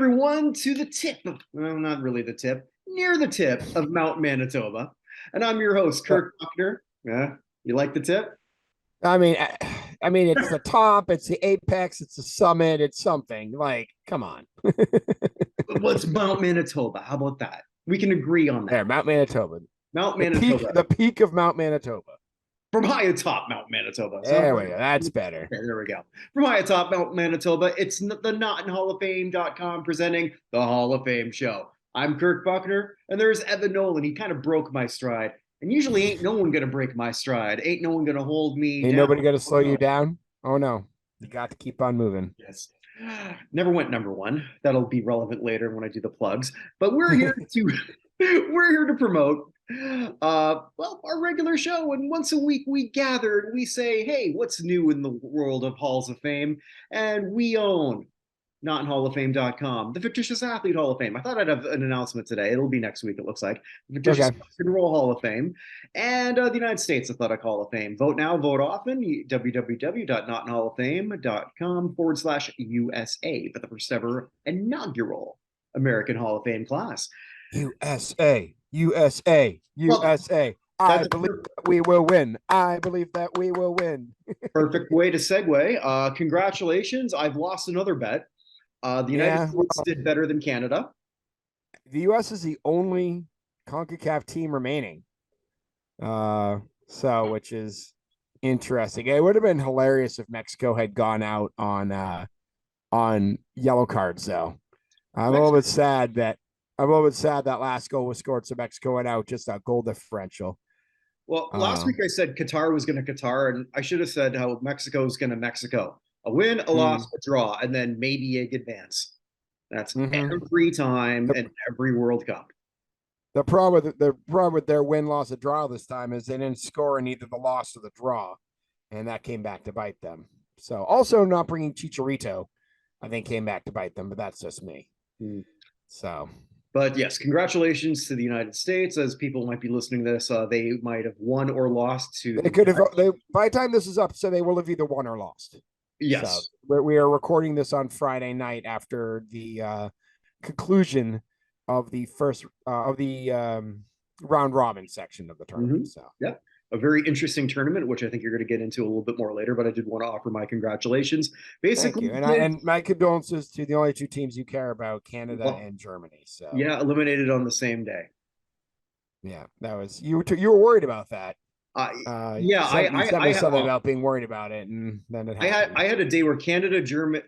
everyone, to the tip of, well, not really the tip, near the tip of Mount Manitoba. And I'm your host, Kirk Buchner. Yeah, you like the tip? I mean, it's the top, it's the apex, it's the summit, it's something. Like, come on. What's Mount Manitoba? How about that? We can agree on There, that. Mount Manitoba. Mount The peak, Manitoba, the peak of Mount Manitoba. from high atop Mount Manitoba. So, There we go. okay, That's better. there we go. From high atop Mount Manitoba, it's the NotInHallOfFame.com presenting the Hall of Fame show. I'm Kirk Buchner, and there's Evan Nolan. He kind of broke my stride. And usually ain't no one gonna break my stride. Ain't no one gonna hold me Ain't down. nobody gonna Oh slow you no. down. Oh no. You got to keep on moving. Yes. Never went number one. That'll be relevant later when I do the plugs. But we're here to we're here to promote well, our regular show. And once a week we gather and we say, hey, what's new in the world of Halls of Fame? And we own notinhalloffame.com, the fictitious athlete Hall of Fame. I thought I'd have an announcement today. It'll be next week, it looks like. The fictitious Okay. rock and roll Hall of Fame and the United States Athletic Hall of Fame. Vote now, vote often. www.notinhalloffame.com/USA for the first ever inaugural American Hall of Fame class. USA. USA. Well, USA. I that's a believe that we will win. I believe that we will win. perfect way to segue. Congratulations. I've lost another bet. The United Yeah. States did better than Canada. The US is the only CONCACAF team remaining. Which is interesting. It would have been hilarious if Mexico had gone out on yellow cards, though. I'm a little bit sad that last goal was scored, so Mexico went out just a goal differential. Well, last week I said Qatar was going to Qatar, and I should have said how Mexico is going to Mexico. A win, a loss, a draw, and then maybe a advance. That's every time and every World Cup. The problem with their win, loss, or draw this time is they didn't score in either the loss or the draw, and that came back to bite them. So, also not bringing Chicharito, I think, came back to bite them, but that's just me. So, but yes, congratulations to the United States. As people might be listening to this, they might have won or lost to. They could have. By the time this is up, so they will have either won or lost. Yes, so we are recording this on Friday night after the conclusion of the first of the round robin section of the tournament. So yeah, a very interesting tournament, which I think you're going to get into a little bit more later. But I did want to offer my congratulations. Basically, thank you. And my condolences to the only two teams you care about, Canada and Germany. So yeah, eliminated on the same day. Yeah, that was you were worried about that. Yeah, I sent me something about being worried about it, and then it happened. I had a day where Canada, Germany,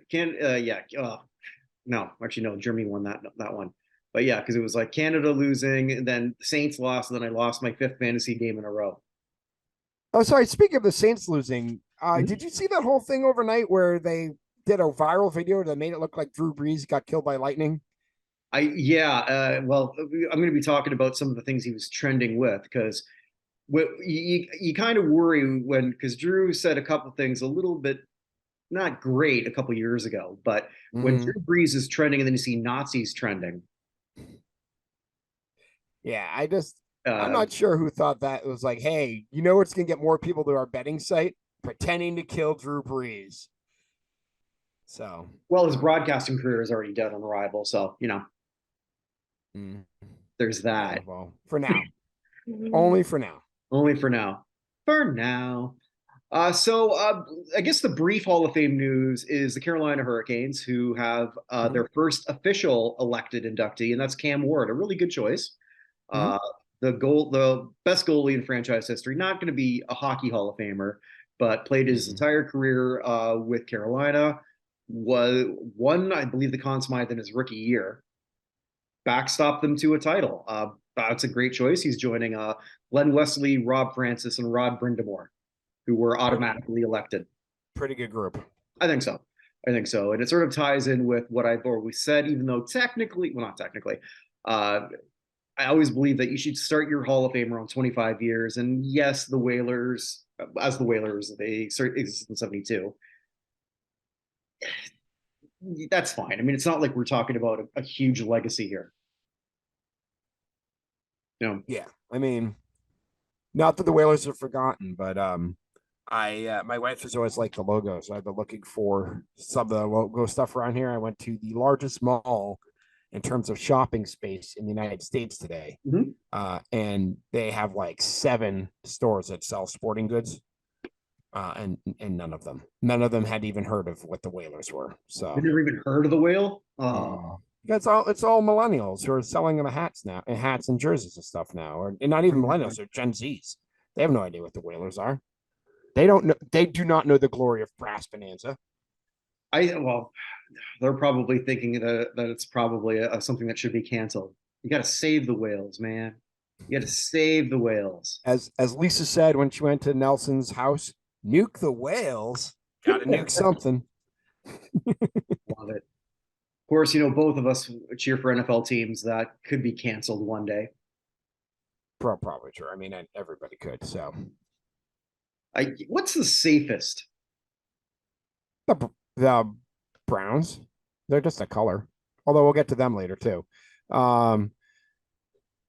no, actually no, Germany won that one. But yeah, because it was like Canada losing, and then the Saints lost, and then I lost my fifth fantasy game in a row. Oh, sorry. Speaking of the Saints losing, did you see that whole thing overnight where they did a viral video that made it look like Drew Brees got killed by lightning? Well, I'm going to be talking about some of the things he was trending with because you kind of worry because Drew said a couple things a little bit not great a couple years ago, but when Drew Brees is trending and then you see Nazis trending. Yeah, I'm not sure who thought that. It was like, hey, you know what's going to get more people to our betting site? Pretending to kill Drew Brees. So, well, his broadcasting career is already dead on arrival, so there's that. Yeah, well, for now, only for now. Only for now. For now. I guess the brief Hall of Fame news is the Carolina Hurricanes, who have their first official elected inductee, and that's Cam Ward, a really good choice. The best goalie in franchise history, not going to be a hockey Hall of Famer, but played his entire career with Carolina. Won, I believe, the Conn Smythe in his rookie year. Backstopped them to a title. That's a great choice. He's joining Len Wesley, Rob Francis, and Rod Brindamore, who were automatically elected. Pretty good group. I think so. And it sort of ties in with what I've always said, even though not technically, I always believe that you should start your Hall of Fame around 25 years. And yes, the Whalers, they existed in 72. That's fine. I mean, it's not like we're talking about a huge legacy here. Yeah. I mean, not that the Whalers are forgotten, but My wife is always like the logo, so I've been looking for some of the logo stuff around here. I went to the largest mall in terms of shopping space in the United States today, Mhm. and they have like 7 stores that sell sporting goods, and none of them had even heard of what the Whalers were. I've So, never even heard of the whale. it's all millennials who are selling them hats now, and hats and jerseys and stuff now, or and not even millennials, they're Gen Zs. They have no idea what the Whalers are. They don't know. They do not know the glory of brass bonanza. Well, they're probably thinking that it's probably something that should be canceled. You got to save the whales, man. You got to save the whales. As Lisa said when she went to Nelson's house, nuke the whales. Got to nuke something. Love it. Of course, both of us cheer for NFL teams that could be canceled one day. Probably true. I mean, everybody could. So What's the safest? the Browns, they're just a color. Although we'll get to them later too. Um,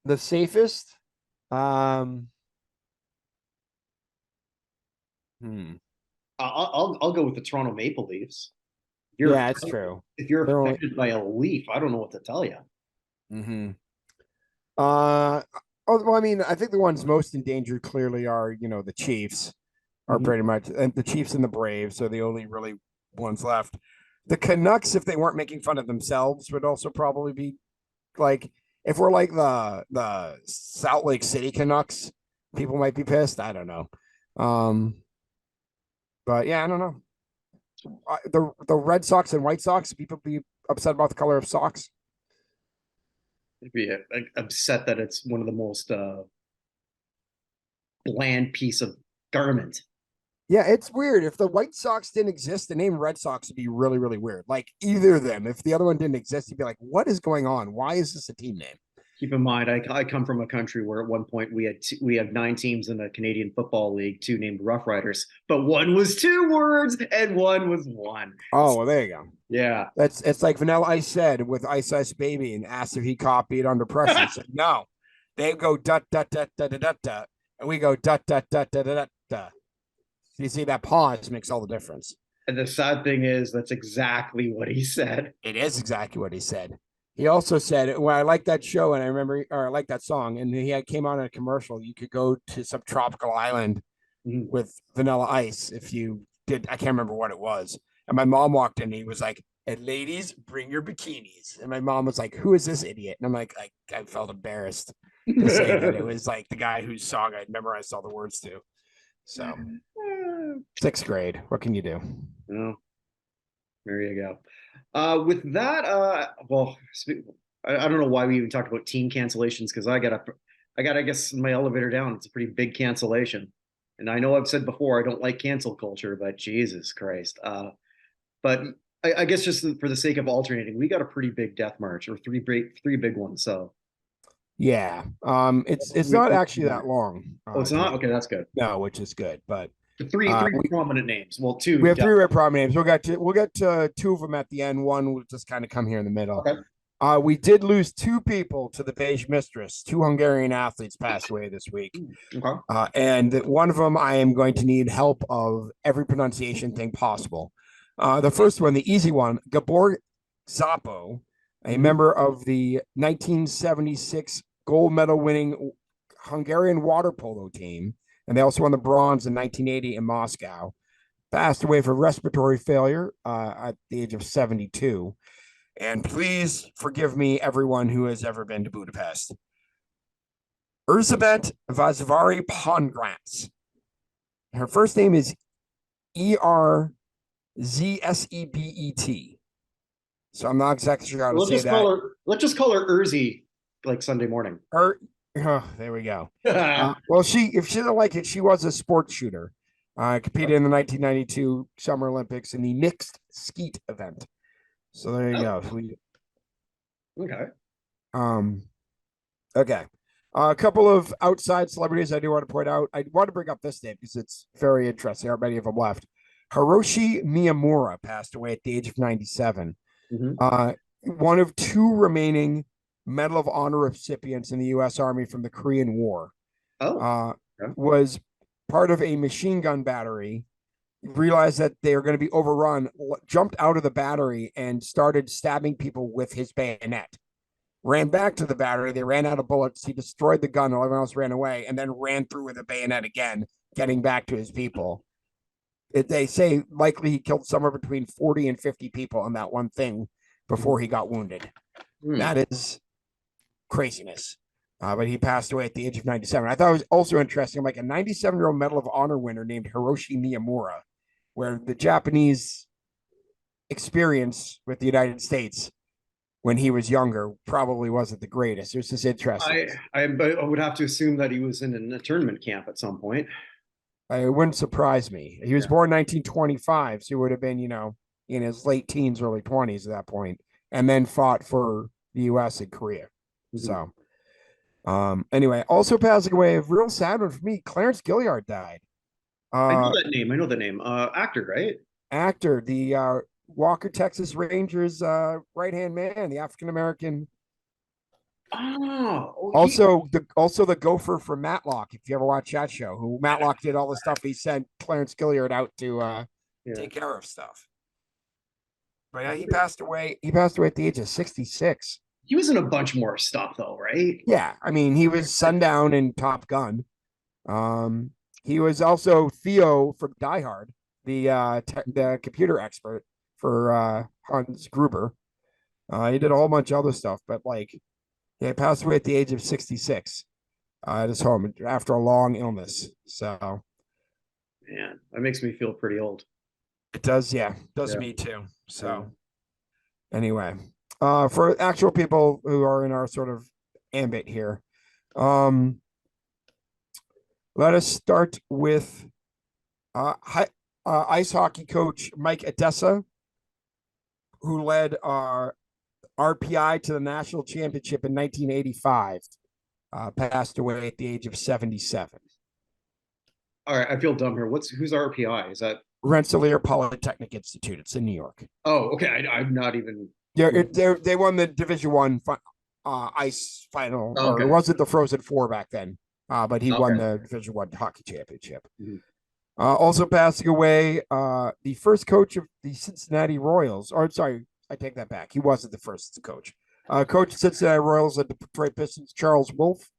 the safest. Um, hmm. I'll go with the Toronto Maple Leafs. If you're Yeah, it's true. if you're They're only. affected by a leaf, I don't know what to tell you. Mm-hmm. Uh, well, I mean, I think the ones most endangered clearly are, the Chiefs are Mhm. pretty much, and the Chiefs and the Braves are the only really ones left. The Canucks, if they weren't making fun of themselves, would also probably be like, if we're like the Salt Lake City Canucks, people might be pissed. I don't know. Um, but yeah, I don't know. The Red Sox and White Sox, people be upset about the color of socks. I'd be upset that it's one of the most bland piece of garment. Yeah, it's weird. If the White Sox didn't exist, the name Red Sox would be really, really weird. Like either of them. If the other one didn't exist, you'd be like, what is going on? Why is this a team name? Keep in mind, I come from a country where at one point we had 9 teams in the Canadian Football League, 2 named Rough Riders, but one was 2 words and one was one. Oh, well, there you go. Yeah. It's like Vanilla Ice said with Ice Ice Baby and asked if he copied Under Pressure. He said, no. They go dut dut dut dut dut dut dut, and we go dut dut dut dut dut dut. You see that pause makes all the difference. And the sad thing is that's exactly what he said. It is exactly what he said. He also said, "Well, I like that show, and I remember, or I like that song." And he came on a commercial. You could go to some tropical island Mhm. with Vanilla Ice if you did. I can't remember what it was. And my mom walked in. And he was like, "And ladies, bring your bikinis." And my mom was like, "Who is this idiot?" And I'm like, I felt embarrassed to say that it was like the guy whose song I'd memorized all the words to. So 6th grade. What can you do? Oh, there you go. With that, well, I don't know why we even talked about team cancellations because I guess my elevator down. It's a pretty big cancellation, and I know I've said before I don't like cancel culture, but Jesus Christ. But I guess just for the sake of alternating, we got a pretty big death march or three big ones. So Yeah. It's we, not we, actually that long. oh, it's To not be okay. That's good. no, which is good. But Three uh, three we prominent names. Well, we two. have Death. 3 prominent names. We'll get to 2 of them at the end. One will just kind of come here in the middle. Okay. We did lose 2 people to the beige mistress. 2 Hungarian athletes passed away this week. Okay. And one of them I am going to need help of every pronunciation thing possible. The first one, the easy one, Gabor Zappo, a Mhm. member of the 1976 gold medal winning Hungarian water polo team, and they also won the bronze in 1980 in Moscow, passed away from respiratory failure at the age of 72. And please forgive me, everyone who has ever been to Budapest. Erzsébet Vazvari Pongratz. Her first name is Erzsebet. So I'm not exactly sure how to Let's say just that. call her. Let's just call her Urzy, like Sunday morning. There we go. Well, if she didn't like it, she was a sports shooter. Competed in the 1992 Summer Olympics in the mixed skeet event. So there you go. Okay. Um, okay. A couple of outside celebrities I do want to point out. I want to bring up this name because it's very interesting. How many of them left? Hiroshi Miyamura passed away at the age of 97. Mhm. One of 2 remaining Medal of Honor recipients in the U.S. Army from the Korean War. Oh. Uh, Okay. was part of a machine gun battery, realized that they were going to be overrun, jumped out of the battery and started stabbing people with his bayonet. Ran back to the battery. They ran out of bullets. He destroyed the gun. Everyone else ran away and then ran through with a bayonet again, getting back to his people. They say likely he killed somewhere between 40 and 50 people on that one thing before he got wounded. That is craziness. But he passed away at the age of 97. I thought it was also interesting, like a 97-year-old Medal of Honor winner named Hiroshi Miyamura, where the Japanese experience with the United States when he was younger probably wasn't the greatest. It was just interesting. I would have to assume that he was in an internment camp at some point. It wouldn't surprise me. He was born in 1925, so he would have been, in his late teens, early 20s at that point, and then fought for the U.S. and Korea. So, anyway, also passing away, a real sad one for me. Clarence Gilliard died. I know that name. I know the name. Actor, right? Actor, the Walker, Texas Rangers right-hand man, the African American. Also the gopher from Matlock, if you ever watch that show, who Matlock did all the stuff. He sent Clarence Gilliard out to take care of stuff. But yeah, he passed away. He passed away at the age of 66. He was in a bunch more stuff though, right? Yeah, I mean, he was Sundown in Top Gun. He was also Theo from Die Hard, the computer expert for Hans Gruber. He did a whole bunch of other stuff, but he passed away at the age of 66 at his home after a long illness. So, man, that makes me feel pretty old. It does, yeah. Does me too. So, anyway, for actual people who are in our sort of ambit here, let us start with ice hockey coach Mike Adessa, who led our RPI to the national championship in 1985, passed away at the age of 77. All right, I feel dumb here. Who's RPI? Is that Rensselaer Polytechnic Institute? It's in New York. Oh, okay. I'm not even. Yeah, they won the Division I ice final, or it wasn't the Frozen Four back then, but he won the Division I hockey championship. Also passing away, the first coach of the Cincinnati Royals. Or sorry, I take that back. He wasn't the first coach. Coach of Cincinnati Royals at the Detroit Pistons, Charles Wolf,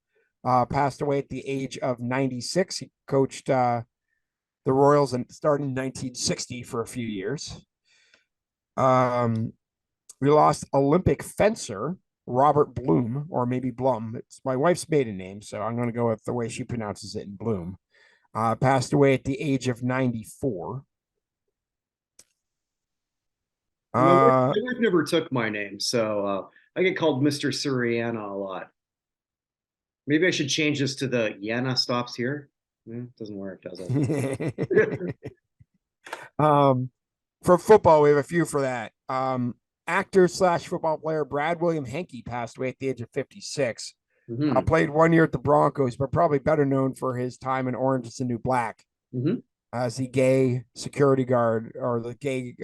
passed away at the age of 96. He coached the Royals and started in 1960 for a few years. We lost Olympic fencer Robert Bloom, or maybe Blum. It's my wife's maiden name, so I'm going to go with the way she pronounces it in Bloom. Passed away at the age of 94. My wife never took my name, so I get called Mr. Suriana a lot. Maybe I should change this to the Yana stops here. Doesn't work, does it? For football, we have a few for that. Actor / football player Brad William Henke passed away at the age of 56. Played 1 year at the Broncos, but probably better known for his time in Orange is the New Black as the gay security guard, or the gay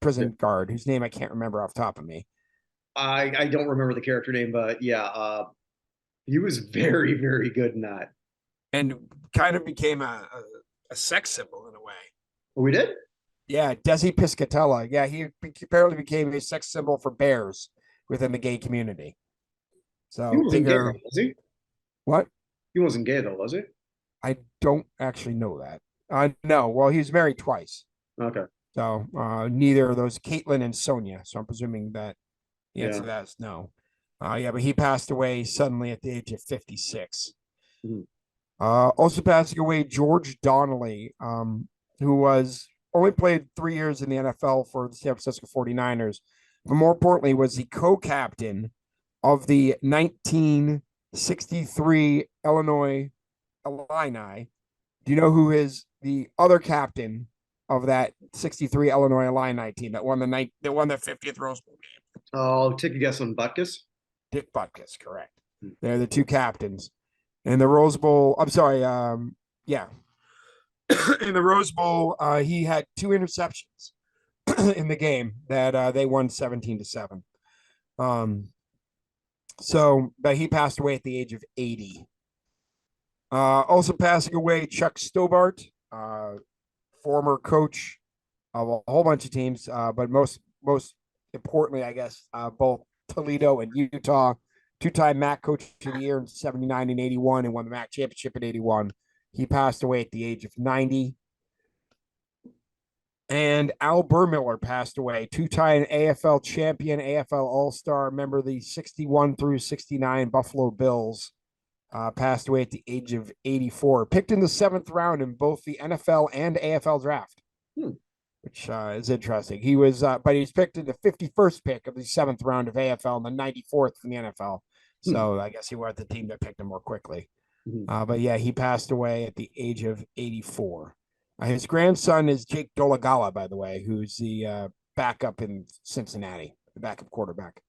prison guard, whose name I can't remember off the top of me. I don't remember the character name, but yeah, he was very, very good in that. And kind of became a sex symbol in a way. Oh, we did? Yeah, Desi Piscatella. Yeah, he apparently became a sex symbol for bears within the gay community. So he wasn't gay, though, was he? What? He wasn't gay, though, was he? I don't actually know that. No. Well, he was married twice. Okay. So neither of those, Caitlin and Sonia. So I'm presuming that the answer to that is no. But he passed away suddenly at the age of 56. Also passing away, George Donnelly, who was only played 3 years in the NFL for the San Francisco 49ers, but more importantly was the co-captain of the 1963 Illinois Illini. Do you know who is the other captain of that 63 Illinois Illini team that won the 50th Rose Bowl game? Oh, take a guess on Butkus. Dick Butkus, correct. They're the two captains. In the Rose Bowl, I'm sorry, yeah. In the Rose Bowl, he had 2 interceptions in the game that they won 17-7. So, but he passed away at the age of 80. Also passing away, Chuck Stobart, former coach of a whole bunch of teams, but most importantly, I guess, both Toledo and Utah. Two-time MAC Coach of the Year in '79 and '81, and won the MAC championship in '81. He passed away at the age of 90. And Al Burmiller passed away, two-time AFL champion, AFL All-Star, member of the 61 through 69 Buffalo Bills. Passed away at the age of 84. Picked in the 7th round in both the NFL and AFL draft, which is interesting. He was, but he's picked in the 51st pick of the 7th round of AFL and the 94th in the NFL. So I guess he was the team that picked him more quickly. But yeah, he passed away at the age of 84. His grandson is Jake Dolagala, by the way, who's the backup in Cincinnati, the backup quarterback.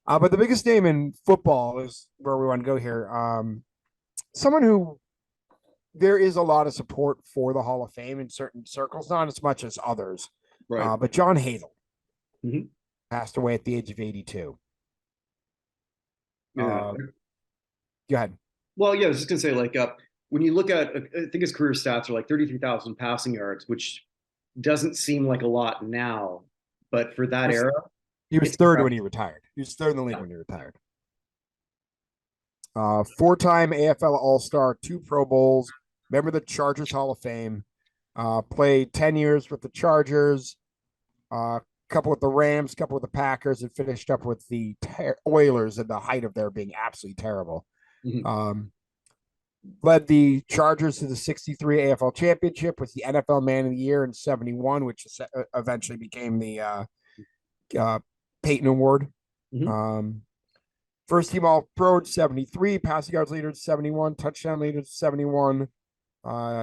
But the biggest name in football is where we want to go here. Someone who there is a lot of support for the Hall of Fame in certain circles, not as much as others. Right. But John Hazel passed away at the age of 82. Yeah. Go ahead. Well, yeah, I was just gonna say, like, when you look at, I think his career stats are like 33,000 passing yards, which doesn't seem like a lot now, but for that era, he was third when he retired. He was third in the league when he retired. 4-time AFL All-Star, 2 Pro Bowls, member of the Chargers Hall of Fame, played 10 years with the Chargers, a couple with the Rams, a couple with the Packers, and finished up with the Oilers at the height of their being absolutely terrible. Led the Chargers to the 63 AFL Championship, with the NFL Man of the Year in '71, which eventually became the Peyton Award. First team All Pro 73, passing yards leader 71, touchdown leader 71.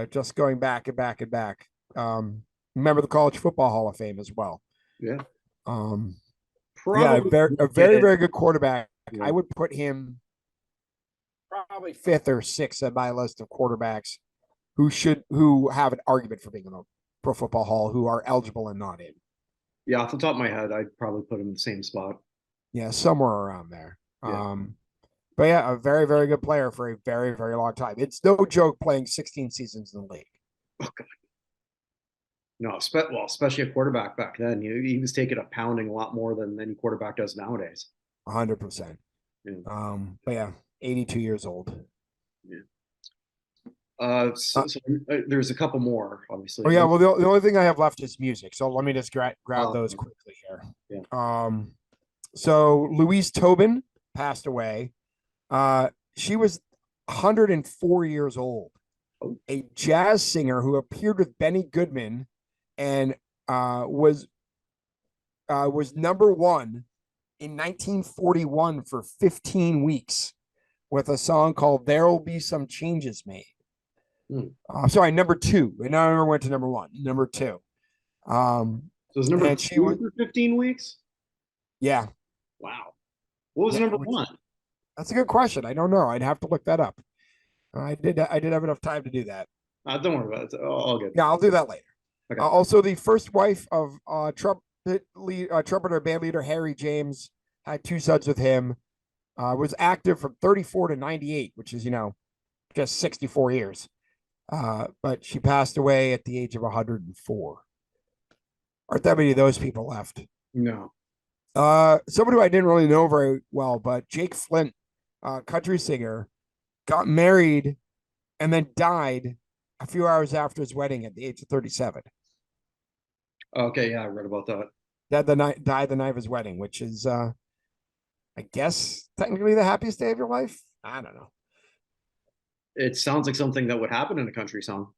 Just going back and back and back. Member of the College Football Hall of Fame as well. Yeah. Yeah, a very good quarterback. Yeah. I would put him probably 5th or 6th on my list of quarterbacks who have an argument for being in the Pro Football Hall, who are eligible and not in. Yeah, off the top of my head, I'd probably put him in the same spot. Yeah, somewhere around there. Yeah. But yeah, a very, very good player for a very, very long time. It's no joke playing 16 seasons in the league. Oh, God. No, especially a quarterback back then. He was taking a pounding a lot more than any quarterback does nowadays. 100%. Yeah. But yeah, 82 years old. Yeah. So there's a couple more, obviously. Oh yeah. Well, the only thing I have left is music. So let me just grab those quickly here. Yeah. So Louise Tobin passed away. She was 104 years old. Oh. A jazz singer who appeared with Benny Goodman and was number 1 in 1941 for 15 weeks with a song called "There'll Be Some Changes Made." Sorry, number 2. And now I never went to number 1. Number 2. So it was number 2 for 15 weeks? Yeah. Wow. What was number 1? That's a good question. I don't know. I'd have to look that up. I did have enough time to do that. Don't worry about it. All good. Yeah, I'll do that later. Okay. Also, the first wife of trumpeter band leader Harry James, had 2 sons with him. Was active from 34 to 98, which is, just 64 years. But she passed away at the age of 104. Aren't that many of those people left? No. Somebody who I didn't really know very well, but Jake Flint, country singer, got married and then died a few hours after his wedding at the age of 37. Okay, yeah, I read about that. Died the night of his wedding, which is, I guess, technically the happiest day of your life. I don't know. It sounds like something that would happen in a country song.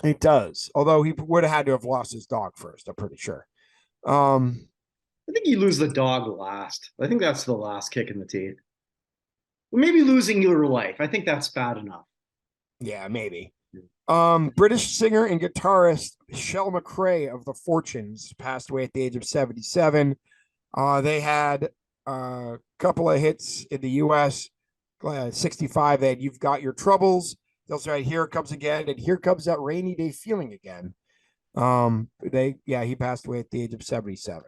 It does, although he would have had to have lost his dog first. I'm pretty sure. I think you lose the dog last. I think that's the last kick in the teeth. Well, maybe losing your life. I think that's bad enough. Yeah, maybe. British singer and guitarist Shel McRae of the Fortunes passed away at the age of 77. They had a couple of hits in the U.S. 65, they had "You've Got Your Troubles." They also had "Here It Comes Again" and "Here Comes That Rainy Day Feeling Again." He passed away at the age of 77.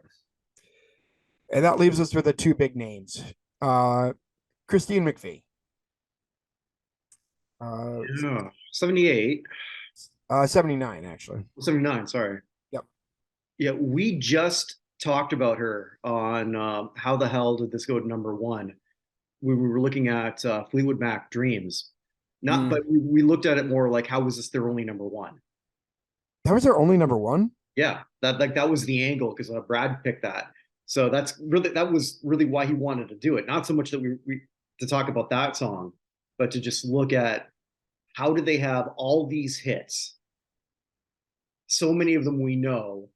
And that leaves us with the 2 big names. Christine McVie. Yeah, 78, 79 actually. 79. Sorry. Yep. Yeah, we just talked about her on how the hell did this go to number one? We were looking at Fleetwood Mac Dreams. Not, Mm. but we looked at it more like how was this their only number one? That was their only number one. Yeah, that was the angle because Brad picked that. So that was really why he wanted to do it. Not so much that we to talk about that song, but to just look at how did they have all these hits, so many of them we know,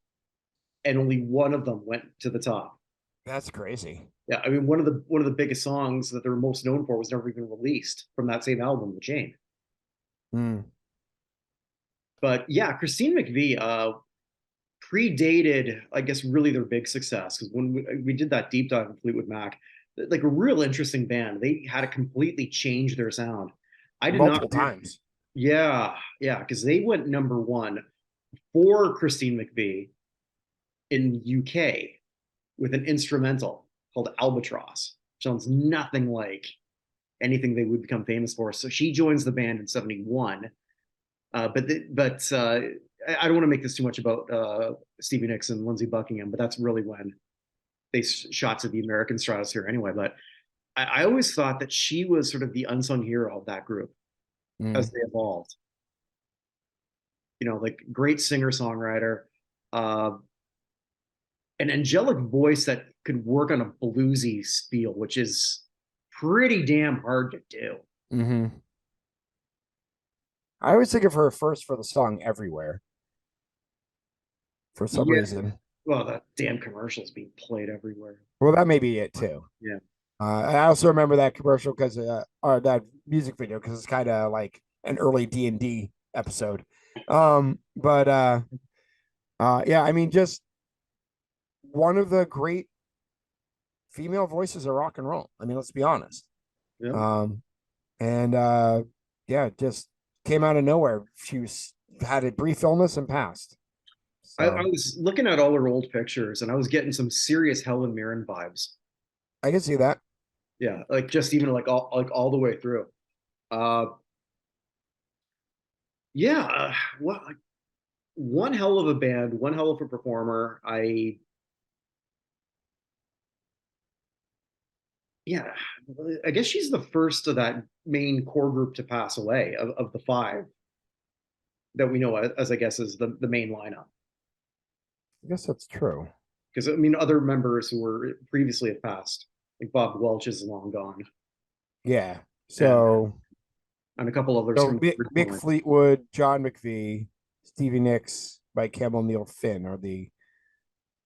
and only one of them went to the top. That's crazy. Yeah, I mean one of the biggest songs that they're most known for was never even released from that same album, The Chain. Mm. But yeah, Christine McVie predated, I guess, really their big success because when we did that deep dive in Fleetwood Mac, like a real interesting band. They had to completely change their sound. I did not. Multiple times. Yeah, yeah, because they went number one for Christine McVie in UK with an instrumental called Albatross. Sounds nothing like anything they would become famous for. So she joins the band in '71. But I don't want to make this too much about Stevie Nicks and Lindsey Buckingham, but that's really when they shot to the American stratosphere anyway. But I always thought that she was sort of the unsung hero of that group as Mm. they evolved. You know, like great singer songwriter, uh, an angelic voice that could work on a bluesy spiel, which is pretty damn hard to do. Hmm. I always think of her first for the song "Everywhere" for some Yeah. reason. Well, the damn commercials being played everywhere. Well, that may be it too. Yeah. I also remember that commercial because or that music video because it's kind of like an early D&D episode. But yeah, I mean, just one of the great female voices of rock and roll. I mean, let's be honest. Yeah. Um, and yeah, just came out of nowhere. She was had a brief illness and passed. I So was looking at all her old pictures and I was getting some serious Helen Mirren vibes. I can see that. Yeah, like just even like all the way through. Uh, yeah, well, one hell of a band, one hell of a performer. Yeah, I guess she's the first of that main core group to pass away of the five that we know as I guess is the main lineup. I guess that's true. Because I mean, other members who were previously have passed, like Bob Welch is long gone, Yeah. and So and a couple others so from Mick Fleetwood, John McVie, Stevie Nicks, Mike Campbell, Neil Finn are the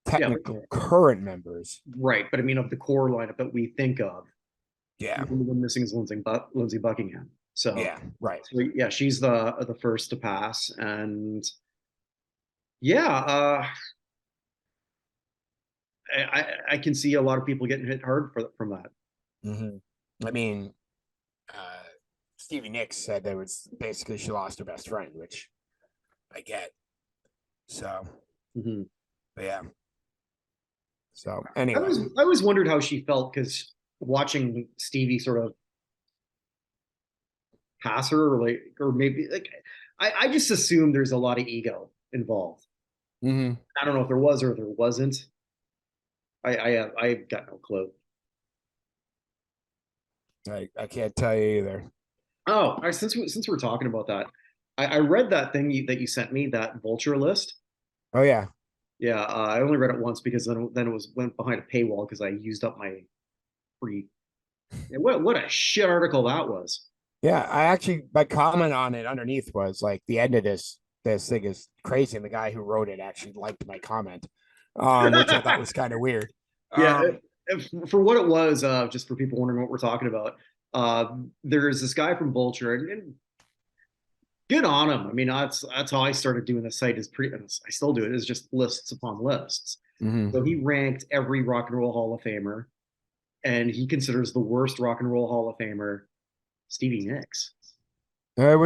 yeah, technical current members. right. But I mean, of the core lineup that we think of, Yeah. the only one missing is Lindsey Buckingham. So, Yeah. Right. so yeah, she's the first to pass, and yeah, I can see a lot of people getting hit hard from that. Mm-hmm. I mean, uh, Stevie Nicks said that was basically she lost her best friend, which I get. So, Mm-hmm. but yeah. So I anyway, was I always wondered how she felt because watching Stevie sort of pass her, or maybe like I just assume there's a lot of ego involved. mm-hmm. I don't know if there was or there wasn't. I got no clue. I can't tell you either. Oh, since we're talking about that, I read that thing that you sent me, that vulture list. Oh yeah, Yeah, I only read it once because then it was went behind a paywall because I used up my free. Yeah, what a shit article that was. yeah. I actually my comment on it underneath was like the end of this thing is crazy, and the guy who wrote it actually liked my comment, which I thought was kind of weird. Yeah, Um, for what it was, just for people wondering what we're talking about, there's this guy from Vulture, and good on him. I mean, that's how I started doing the site. Is pretty, I still do it. Is just lists upon lists. mhm. So he ranked every Rock and Roll Hall of Famer, and he considers the worst Rock and Roll Hall of Famer Stevie Nicks. I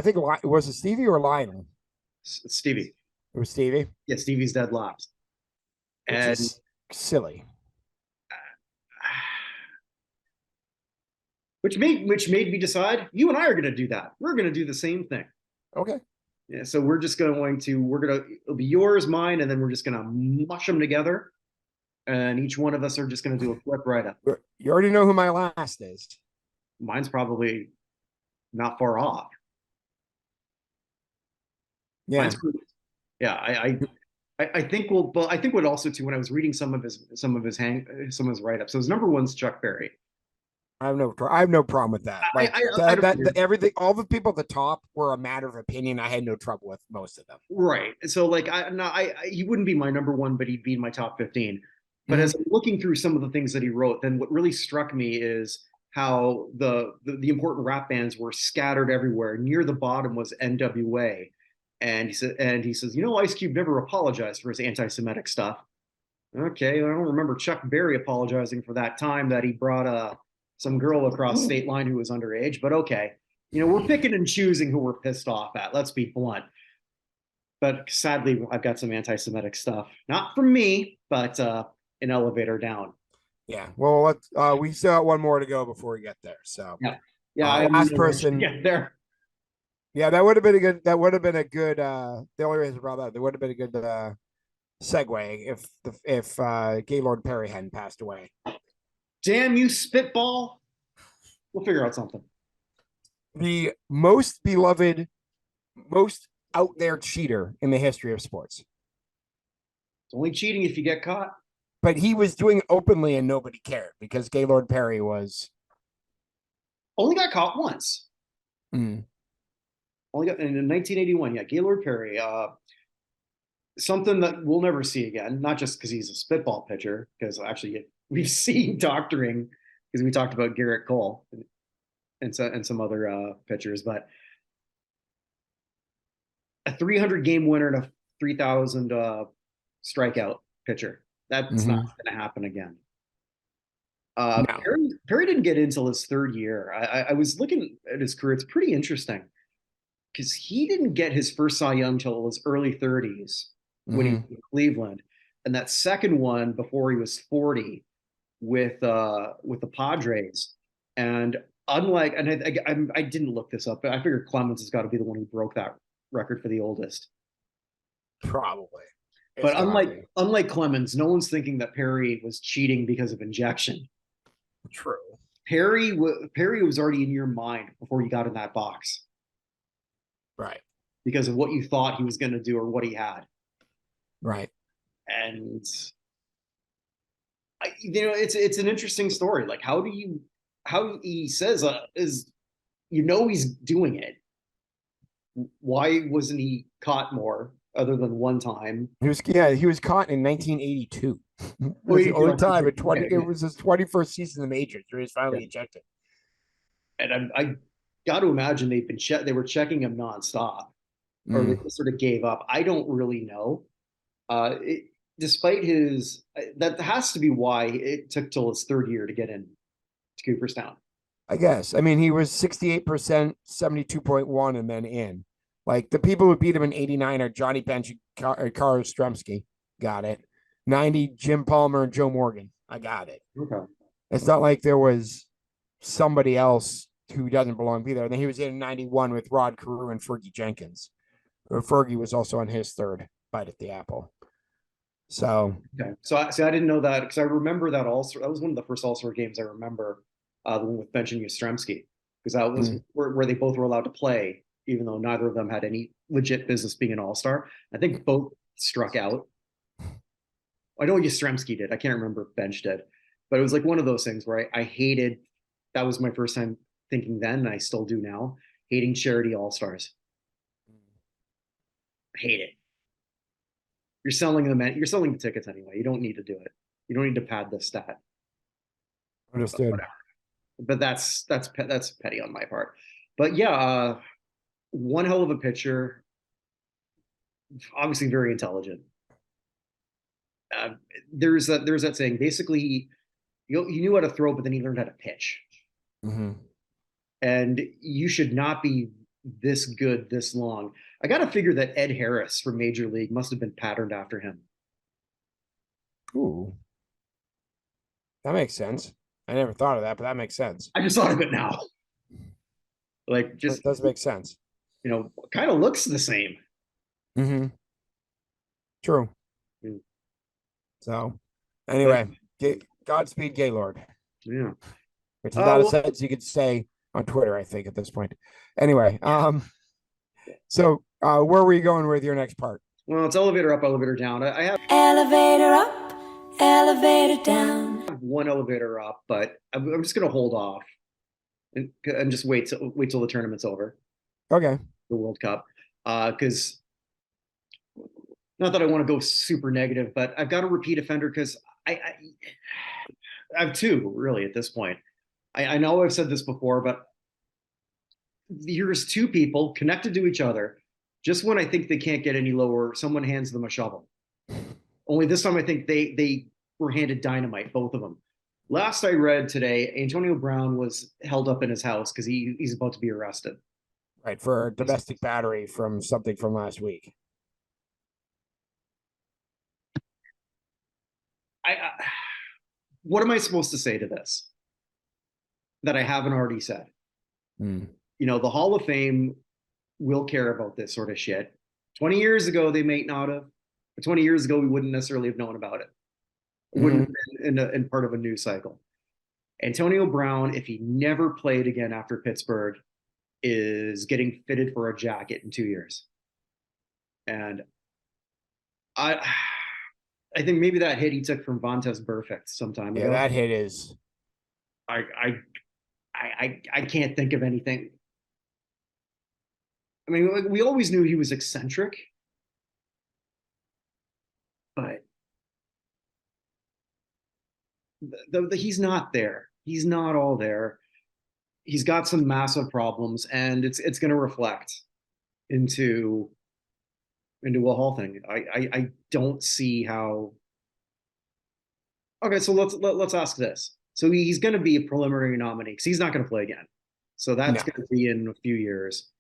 think was it Stevie or Lionel? Stevie, It was Stevie, yeah, Stevie's dead last, which and is silly. which made me decide you and I are going to do that. We're going to do the same thing. Okay. Yeah, so it'll be yours, mine, and then we're just going to mush them together, and each one of us are just going to do a quick write up. You already know who my last is. Mine's probably not far off. Yeah. Mine's yeah. I think I think what also too when I was reading some of his write ups. So his number one's Chuck Berry. I have no problem with that. Like I don't everything, all the people at the top were a matter of opinion. I had no trouble with most of them. right. So like he wouldn't be my number one, but he'd be in my top 15. But Mhm. as I'm looking through some of the things that he wrote, then what really struck me is how the important rap bands were scattered everywhere. Near the bottom was NWA, and he says, Ice Cube never apologized for his anti-Semitic stuff. Okay, I don't remember Chuck Berry apologizing for that time that he brought some girl across state line who was underage, but okay. We're picking and choosing who we're pissed off at. Let's be blunt. But sadly, I've got some anti-Semitic stuff. Not from me, but an elevator down. Yeah. Well, we still got one more to go before we get there. So, Yeah. Yeah, I last am person. get there. Yeah, that would have been a good. That would have been a good. The only reason about that, there would have been a good segue if Gaylord Perry hadn't passed away. Damn you, spitball. We'll figure out something. The most beloved, most out there cheater in the history of sports. It's only cheating if you get caught. But he was doing it openly and nobody cared because Gaylord Perry was only got caught once. Mm. Only got in 1981. Yeah, Gaylord Perry. Something that we'll never see again. Not just because he's a spitball pitcher, because actually we've seen doctoring because we talked about Garrett Cole and some other pitchers, but a 300 game winner and a 3,000 strikeout pitcher. That's not going to happen again. No. Perry didn't get until his third year. I was looking at his career. It's pretty interesting because he didn't get his first Cy Young until his early 30s when he was in Cleveland, and that second one before he was 40 with the Padres. And unlike, and I didn't look this up, but I figured Clemens has got to be the one who broke that record for the oldest. Probably. But unlike Clemens, no one's thinking that Perry was cheating because of injection. True. Perry was already in your mind before you got in that box. Right. Because of what you thought he was going to do or what he had. Right. And it's an interesting story. Like how he says is he's doing it. Why wasn't he caught more other than one time? He was caught in 1982. It was the only time at 20. It was his 21st season in the majors where he was finally ejected. And I got to imagine they were checking him nonstop, or they sort of gave up. I don't really know. Despite that has to be why it took till his third year to get in to Cooperstown. I guess. I mean, he was 68%, 72.1, and then in. Like the people who beat him in 89 are Johnny Bench and Carl Stremski. Got it. 90, Jim Palmer and Joe Morgan. I got it. Okay. It's not like there was somebody else who doesn't belong to be there. And then he was in 91 with Rod Carew and Fergie Jenkins. Fergie was also on his third bite at the apple. So okay. So I didn't know that because I remember that also. That was one of the first All-Star games I remember, the one with Bench and Yastrzemski, because that was where they both were allowed to play, even though neither of them had any legit business being an All-Star. I think both struck out. I know Yastrzemski did. I can't remember if Bench did, but it was like one of those things where I hated. That was my first time thinking then, and I still do now, hating charity All-Stars. Hate it. You're selling the tickets anyway. You don't need to do it. You don't need to pad the stat. Understood. But that's petty on my part. But yeah, one hell of a pitcher. Obviously very intelligent. There's that saying. Basically, he knew how to throw, but then he learned how to pitch. And you should not be this good this long. I got to figure that Ed Harris from Major League must have been patterned after him. Ooh, that makes sense. I never thought of that, but that makes sense. I just thought of it now. Like, That just, does make sense. kind of looks the same. Mm-hmm. True. Mm. So, But anyway, Godspeed, Gaylord, yeah. which is not a Well, sentence you could say on Twitter, I think, at this point. Anyway, so where were you going with your next part? well, it's elevator up, elevator down. I have Elevator up, elevator down. one elevator up, but I'm just gonna hold off and just wait till the tournament's over, Okay. the World Cup, because not that I want to go super negative, but I've got a repeat offender because I have two really at this point. I know I've said this before, but here's two people connected to each other. Just when I think they can't get any lower, someone hands them a shovel. Only this time I think they were handed dynamite, both of them. Last I read today, Antonio Brown was held up in his house because he's about to be arrested. Right, for domestic battery from something from last week. I what am I supposed to say to this that I haven't already said? Mm. The Hall of Fame will care about this sort of shit. 20 years ago, they may not have, but 20 years ago, we wouldn't necessarily have known about it. Wouldn't have been in part of a news cycle. Antonio Brown, if he never played again after Pittsburgh, is getting fitted for a jacket in 2 years. And I I think maybe that hit he took from Vontaze Burfict some time Yeah, ago. that hit is. I can't think of anything. I mean, we always knew he was eccentric, but he's not there. He's not all there. He's got some massive problems, and it's going to reflect into a whole thing. I don't see how. Okay, so let's ask this. So he's going to be a preliminary nominee because he's not going to play again. So that's No. going to be in a few years.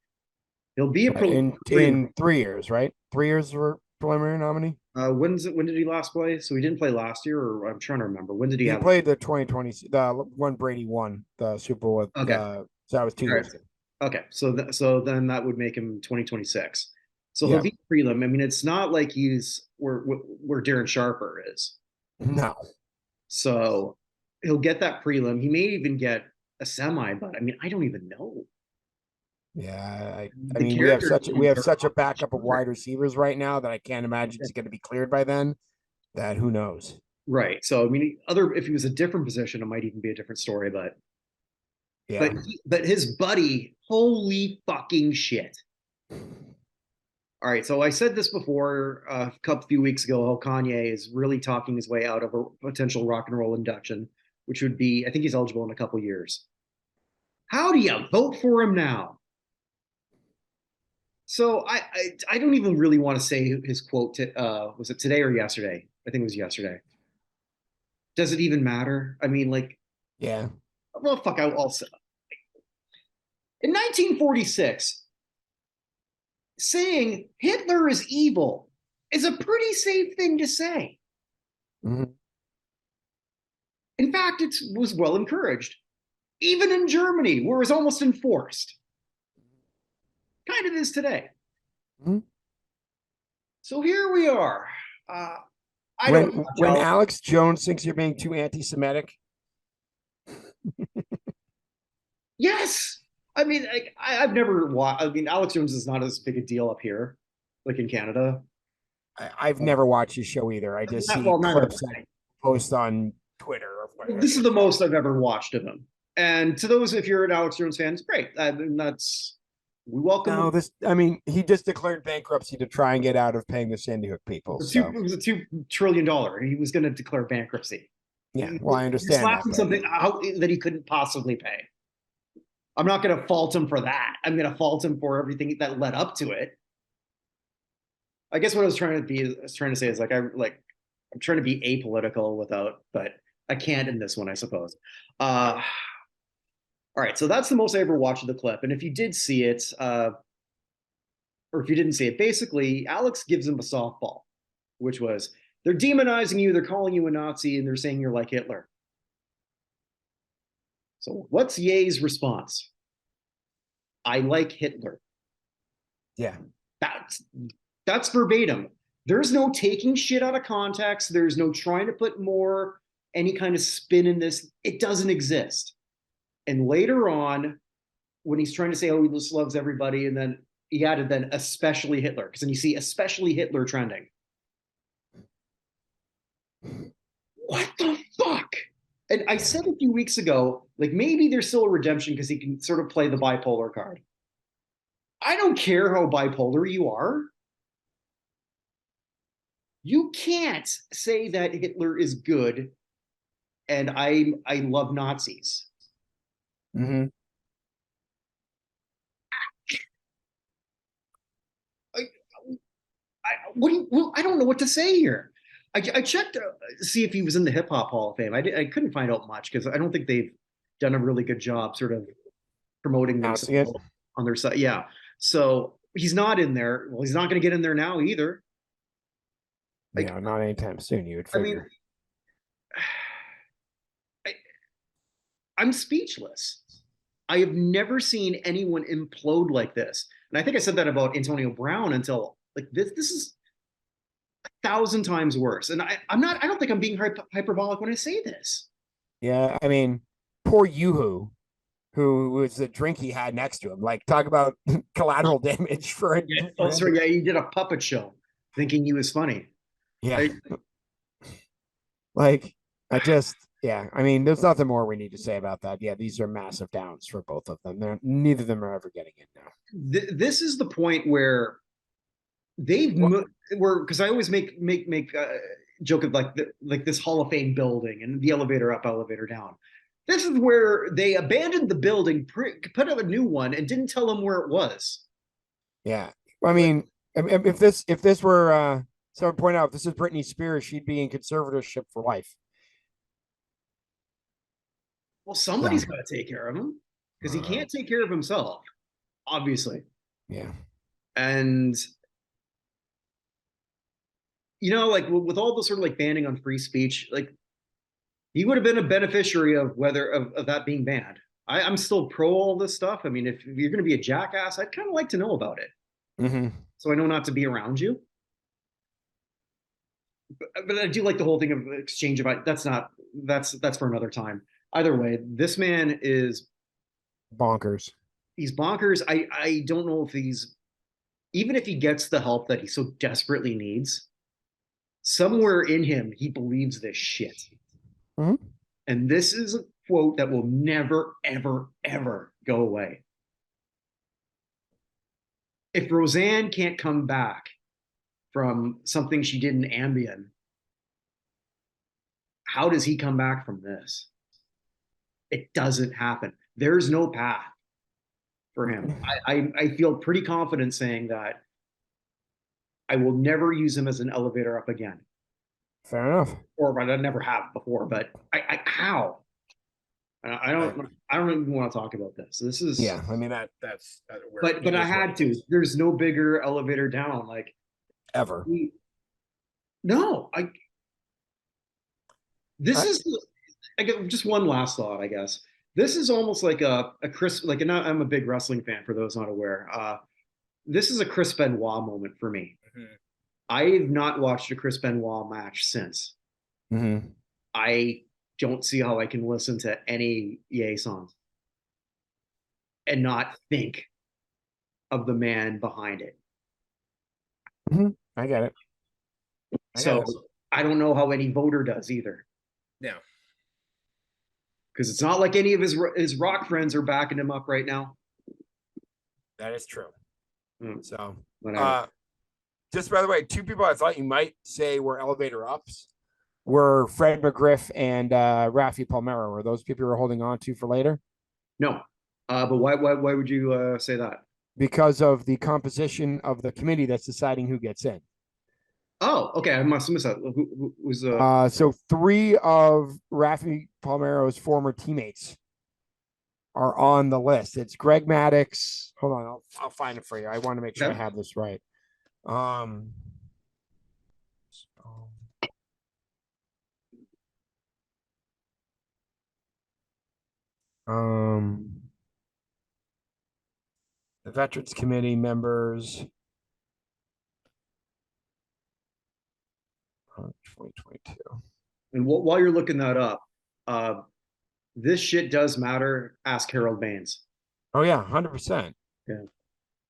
He'll be a Right. In 3 years, right? 3 years for preliminary nominee. when did he last play? So he didn't play last year, or I'm trying to remember. When did he He have? played the 2020, the one Brady won the Super Bowl with. Okay. So that was 2 years Right. ago. Okay, so then that would make him 2026. So he'll Yeah. be prelim. I mean, it's not like he's where Darren Sharper is. No. So he'll get that prelim. He may even get a semi, but I mean, I don't even know. Yeah, I The mean, character we have such a backup of wide receivers right now that I can't imagine he's going to be cleared by then. That who knows? Right. So I mean, if he was a different position, it might even be a different story. But Yeah. but his buddy, holy fucking shit. All right, so I said this before a few weeks ago. How Kanye is really talking his way out of a potential rock and roll induction, which would be, I think he's eligible in a couple years. How do you vote for him now? So I don't even really want to say his quote. Was it today or yesterday? I think it was yesterday. Does it even matter? I mean, like, Yeah. well, fuck. I'll say. In 1946, saying Hitler is evil is a pretty safe thing to say. Mm-hmm. In fact, it was well encouraged, even in Germany, where it's almost enforced. Kind of is today. Mm-hmm. So here we are. When Alex Jones thinks you're being too anti-Semitic. Yes, I mean, I've never watched. I mean, Alex Jones is not as big a deal up here, like in Canada. I've never watched his show either. I just see clips that post on Twitter. This is the most I've ever watched of him. And to those, if you're an Alex Jones fan, it's great. We welcome. No, I mean, he just declared bankruptcy to try and get out of paying the Sandy Hook people. It was a $2 trillion. He was going to declare bankruptcy. Yeah, well, I understand that. Something that he couldn't possibly pay. I'm not going to fault him for that. I'm going to fault him for everything that led up to it. I guess what I was trying to say is I'm trying to be apolitical but I can't in this one, I suppose. All right, so that's the most I ever watched of the clip. And if you did see it, or if you didn't see it, basically Alex gives him a softball, which was they're demonizing you, they're calling you a Nazi, and they're saying you're like Hitler. So what's Ye's response? I like Hitler. Yeah. That's that's verbatim. There's no taking shit out of context. There's no trying to put more any kind of spin in this. It doesn't exist. And later on, when he's trying to say, oh, he just loves everybody, and then he added then especially Hitler, because then you see especially Hitler trending. What the fuck? And I said a few weeks ago, like maybe there's still a redemption because he can sort of play the bipolar card. I don't care how bipolar you are. You can't say that Hitler is good and I love Nazis. Mm-hmm. I, I don't know what to say here. I checked to see if he was in the Hip Hop Hall of Fame. I couldn't find out much because I don't think they've done a really good job sort of promoting themselves on their site. Yeah. So he's not in there. Well, he's not going to get in there now either. Like, yeah, not anytime soon, you would I mean, figure. I'm speechless. I have never seen anyone implode like this. And I think I said that about Antonio Brown until like this is 1,000 times worse. And I don't think I'm being hyperbolic when I say this. Yeah, I mean, poor Yoo-hoo, who was the drink he had next to him. Like, talk about collateral damage for it. Yeah. Oh, sorry. Yeah, he did a puppet show thinking he was funny. Yeah. Like, yeah. I mean, there's nothing more we need to say about that. Yeah, these are massive downs for both of them. Neither of them are ever getting in now. This is the point where they've were because I always make joke of like this Hall of Fame building and the elevator up, elevator down. This is where they abandoned the building, put up a new one, and didn't tell them where it was. Yeah, I mean, if this were someone point out if this is Britney Spears, she'd be in conservatorship for life. Well, somebody's got to take care of him because he can't take care of himself, obviously. Yeah, and like with all the sort of like banning on free speech, like he would have been a beneficiary of that being banned. I'm still pro all this stuff. I mean, if you're going to be a jackass, I'd kind of like to know about it, so I know not to be around you. But I do like the whole thing of exchange of that's for another time. Either way, this man is bonkers. He's bonkers. I don't know if even if he gets the help that he so desperately needs, somewhere in him he believes this shit. And this is a quote that will never, ever, ever go away. If Roseanne can't come back from something she did in Ambien, how does he come back from this? It doesn't happen. There's no path for him. I feel pretty confident saying that I will never use him as an elevator up again. Fair enough. Or I never have before, but how? I don't even want to talk about this. This is I mean that's but I had to. There's no bigger elevator down like ever. No, this is I get just one last thought, I guess. This is almost like a Chris, like I'm a big wrestling fan for those not aware. This is a Chris Benoit moment for me. I've not watched a Chris Benoit match since. I don't see how I can listen to any Ye songs and not think of the man behind it. I get it. I don't know how any voter does either. Yeah. Because it's not like any of his rock friends are backing him up right now. That is true. So, whatever. Just by the way, two people I thought you might say were elevator ups were Fred McGriff and Rafi Palmero. Were those people you were holding on to for later? No. But why would you say that? Because of the composition of the committee that's deciding who gets in. Oh, okay. I must have missed that. Who was so three of Rafi Palmero's former teammates are on the list. It's Greg Maddox. Hold on, I'll find it for you. I want to make sure I have this right. The Veterans Committee members. 2022. And while you're looking that up, uh, this shit does matter. Ask Harold Baines. Oh yeah, 100%. Yeah,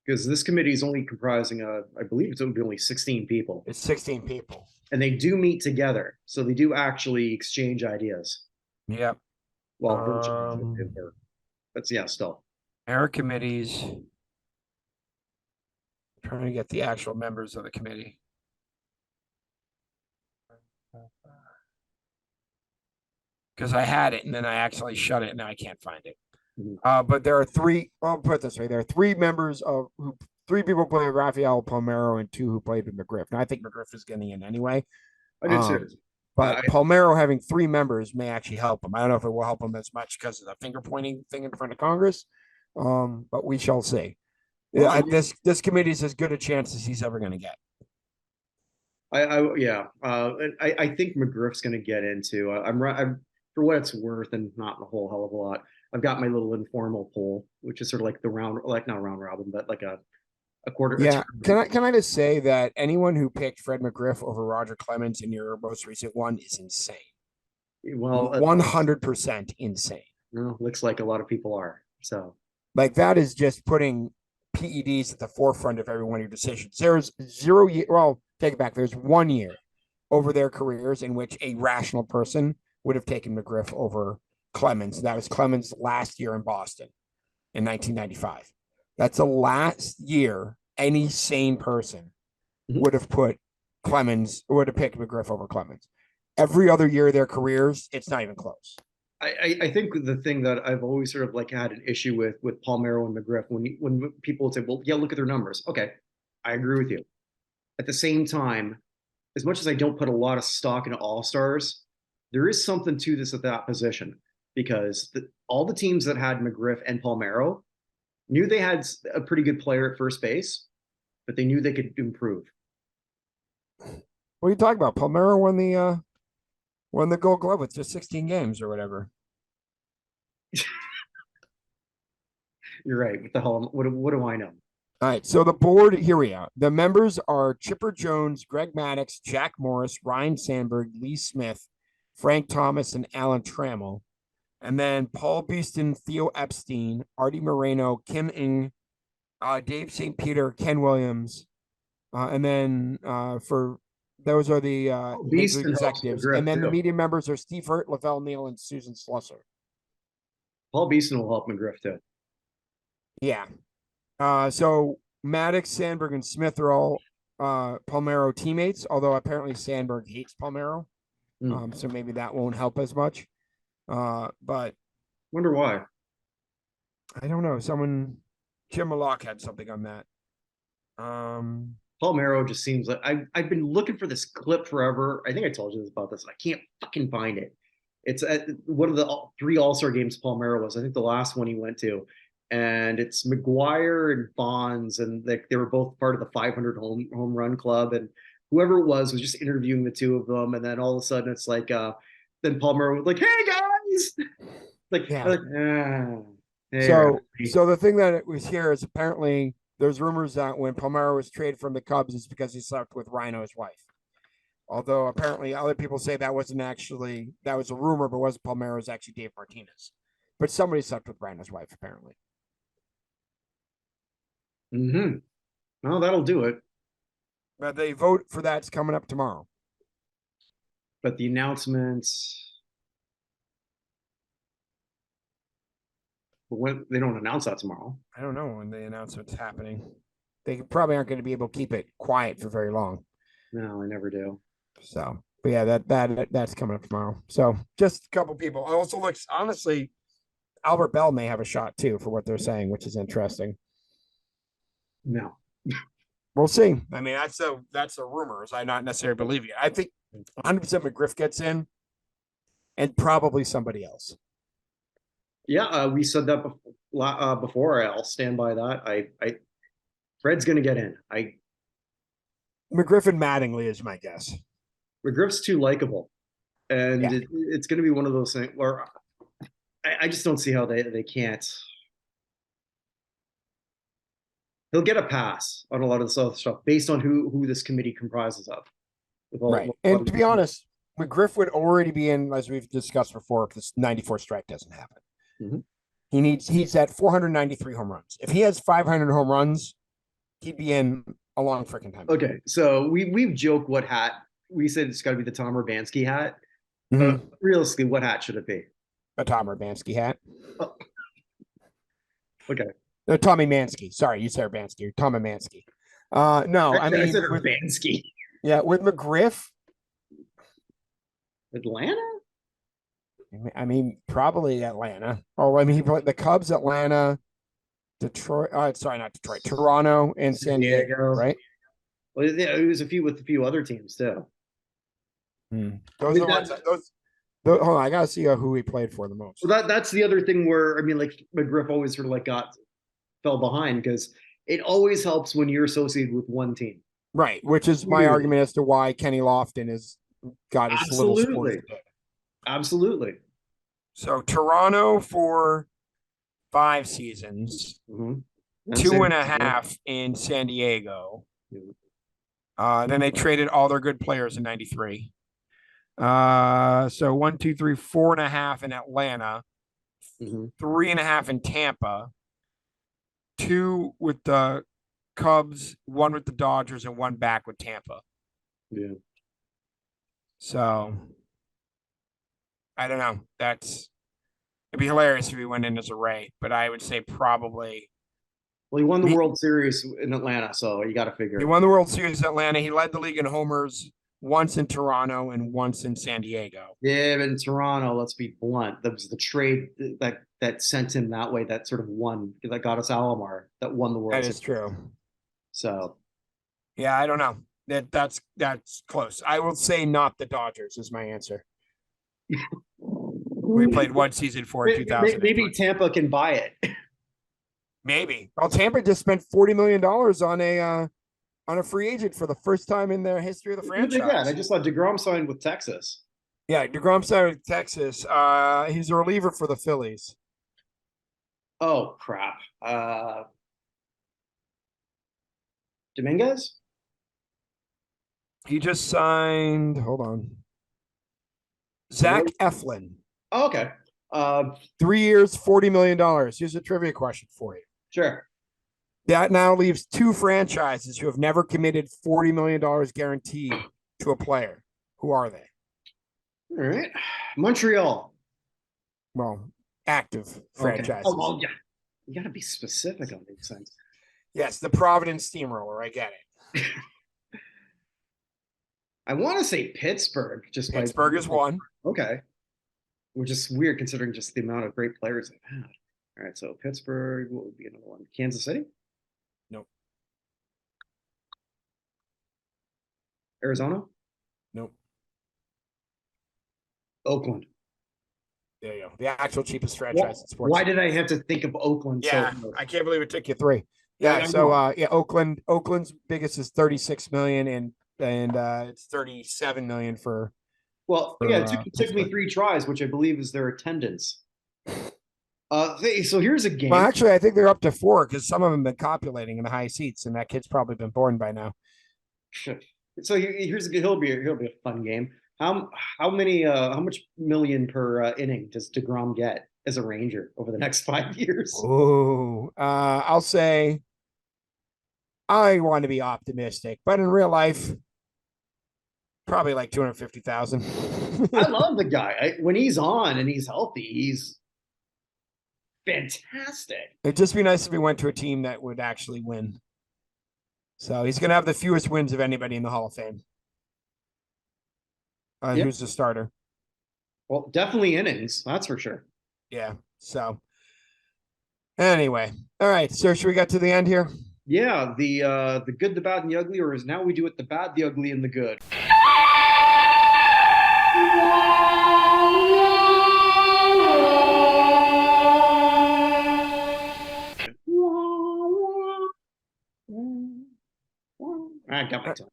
because this committee is only comprising, I believe it's only 16 people, It's 16 people. and they do meet together, so they do actually exchange ideas. Yep. Well, virtually, but yeah, still. Our committees. Trying to get the actual members of the committee. Because I had it and then I actually shut it and now I can't find it. But there are three. I'll put it this way: there are three members of who, three people played with Rafael Palmero and two who played with McGriff. Now I think McGriff is getting in anyway. I did too. But Palmero having three members may actually help him. I don't know if it will help him as much because of the finger pointing thing in front of Congress. But we shall see. Well, this committee is as good a chance as he's ever going to get. I think McGriff's going to get into. I'm for what it's worth, and not a whole hell of a lot. I've got my little informal poll, which is sort of like the round, like not round robin, but like a quarter. Yeah. Can I just say that anyone who picked Fred McGriff over Roger Clemens in your most recent one is insane. Well, 100% insane. Well, looks like a lot of people are. So, like, that is just putting PEDs at the forefront of every one of your decisions. There's 0 year. Well, take it back. There's 1 year over their careers in which a rational person would have taken McGriff over Clemens. That was Clemens' last year in Boston in 1995. That's the last year any sane person would have put Clemens, would have picked McGriff over Clemens. Every other year of their careers, it's not even close. I think the thing that I've always sort of like had an issue with Palmero and McGriff, when people would say, well, yeah, look at their numbers. Okay, I agree with you. At the same time, as much as I don't put a lot of stock into all-stars, there is something to this at that position, because all the teams that had McGriff and Palmero knew they had a pretty good player at first base, but they knew they could improve. What are you talking about? Palmero won the Gold Glove with just 16 games or whatever. You're right. What the hell? What do I know? All right, so the board, here we are. The members are Chipper Jones, Greg Maddux, Jack Morris, Ryan Sandberg, Lee Smith, Frank Thomas, and Alan Trammell. And then Paul Beeston, Theo Epstein, Artie Moreno, Kim Ng, Dave St. Peter, Ken Williams. And then for those are the major executives. And then the media members are Steve Hurt, Lavelle Neal, and Susan Slusser. Paul Beeston will help McGriff too. Yeah. So Maddux, Sandberg, and Smith are all Palmero teammates, although apparently Sandberg hates Palmero. So maybe that won't help as much. But wonder why. I don't know. Jim Mallock had something on that. Palmero just seems like I've been looking for this clip forever. I think I told you about this. I can't fucking find it. It's at one of the 3 All-Star games Palmero was. I think the last one he went to. And it's McGuire and Bonds, and they were both part of the 500 home run club. And whoever it was just interviewing the two of them. And then all of a sudden it's like, then Palmer was like, "Hey guys!" Hey, so the thing that it was here is apparently there's rumors that when Palmero was traded from the Cubs, it's because he slept with Rhino's wife. Although apparently other people say that was a rumor, but wasn't Palmero, was actually Dave Martinez. But somebody slept with Rhino's wife apparently. Well, that'll do it. But the vote for that's coming up tomorrow. But the announcements, when they don't announce that tomorrow. I don't know when the announcement's happening. They probably aren't going to be able to keep it quiet for very long. No, I never do. So, but yeah, that's coming up tomorrow. So just a couple people. Also, looks honestly, Albert Bell may have a shot too for what they're saying, which is interesting. No. We'll see. I mean, that's the rumors. I not necessarily believe you. I think 100% McGriff gets in, and probably somebody else. Yeah, we said that before. I'll stand by that. Fred's going to get in. McGriff and Mattingly is my guess. McGriff's too likable, and it's going to be one of those things where I just don't see how they can't. He'll get a pass on a lot of this other stuff based on who this committee comprises of. With Right. And to be honest, McGriff would already be in, as we've discussed before, because 94 strike doesn't happen. Mhm. He's at 493 home runs. If he has 500 home runs, he'd be in a long freaking time. Okay, so we've joked what hat we said it's got to be the Tom Urbanski hat. Realistically, what hat should it be? A Tom Urbanski hat. Oh. Okay. No, Tommy Mansky. Sorry, you said Urbanski. Tommy Mansky. No, I mean, I said Urbanski. Yeah, with McGriff. Atlanta? I mean, probably Atlanta. Oh, I mean, he played the Cubs, Atlanta, Detroit. Sorry, not Detroit. Toronto and San Diego, right? Well, yeah, it was a few other teams too. Those are the ones. Hold on, I gotta see who he played for the most. Well, that's the other thing where I mean, like McGriff always sort of like fell behind because it always helps when you're associated with one team. Right, which is my argument as to why Kenny Lofton has got his little sports. Absolutely. So Toronto for 5 seasons, 2.5 in San Diego. Then they traded all their good players in '93. So 1, 2, 3, 4.5 in Atlanta, 3.5 in Tampa, 2 with the Cubs, 1 with the Dodgers, and 1 back with Tampa. Yeah. So I don't know. It'd be hilarious if he went in as a Ray, but I would say probably. Well, he won the World Series in Atlanta, so you got to figure. He won the World Series in Atlanta. He led the league in homers once in Toronto and once in San Diego. Yeah, but in Toronto, let's be blunt, that was the trade that sent him that way. That sort of won, that got us Alomar, that won the World Series. That is true. So, yeah, I don't know. That's close. I will say not the Dodgers is my answer. We played one season for 2000. Maybe Tampa can buy it. Maybe. Well, Tampa just spent $40 million on a free agent for the first time in their history of the franchise. I just saw DeGrom signed with Texas. Yeah, DeGrom signed with Texas. He's a reliever for the Phillies. Oh, crap. Dominguez? He just signed, hold on. Zach Eflin. Oh, okay. 3 years, $40 million. Here's a trivia question for you. Sure. That now leaves 2 franchises who have never committed $40 million guaranteed to a player. Who are they? All right. Montreal. Well, active franchises. Oh, well, yeah. You got to be specific on these things. Yes, the Providence Steamroller. I get it. I want to say Pittsburgh. Pittsburgh is one. Okay. Which is weird considering just the amount of great players they've had. All right, so Pittsburgh, what would be another one? Kansas City? Nope. Arizona? Nope. Oakland. There you go. The actual cheapest franchise in sports. Why did I have to think of Oakland? Yeah, I can't believe it took you 3. Yeah, Oakland's biggest is 36 million and it's 37 million for. Well, yeah, it took me 3 tries, which I believe is their attendance. So here's a game. Well, actually, I think they're up to 4 because some of them have been copulating in the high seats, and that kid's probably been born by now. So he'll be a fun game. How much million per inning does DeGrom get as a Ranger over the next 5 years? Oh, I'll say I want to be optimistic, but in real life, probably like 250,000. I love the guy. When he's on and he's healthy, he's fantastic. It'd just be nice if he went to a team that would actually win. So he's going to have the fewest wins of anybody in the Hall of Fame. Who's the starter? Well, definitely innings. That's for sure. Yeah. So anyway, all right. So should we get to the end here? Yeah. The good, the bad, and the ugly, or as now we do it, the bad, the ugly, and the good. I got my time.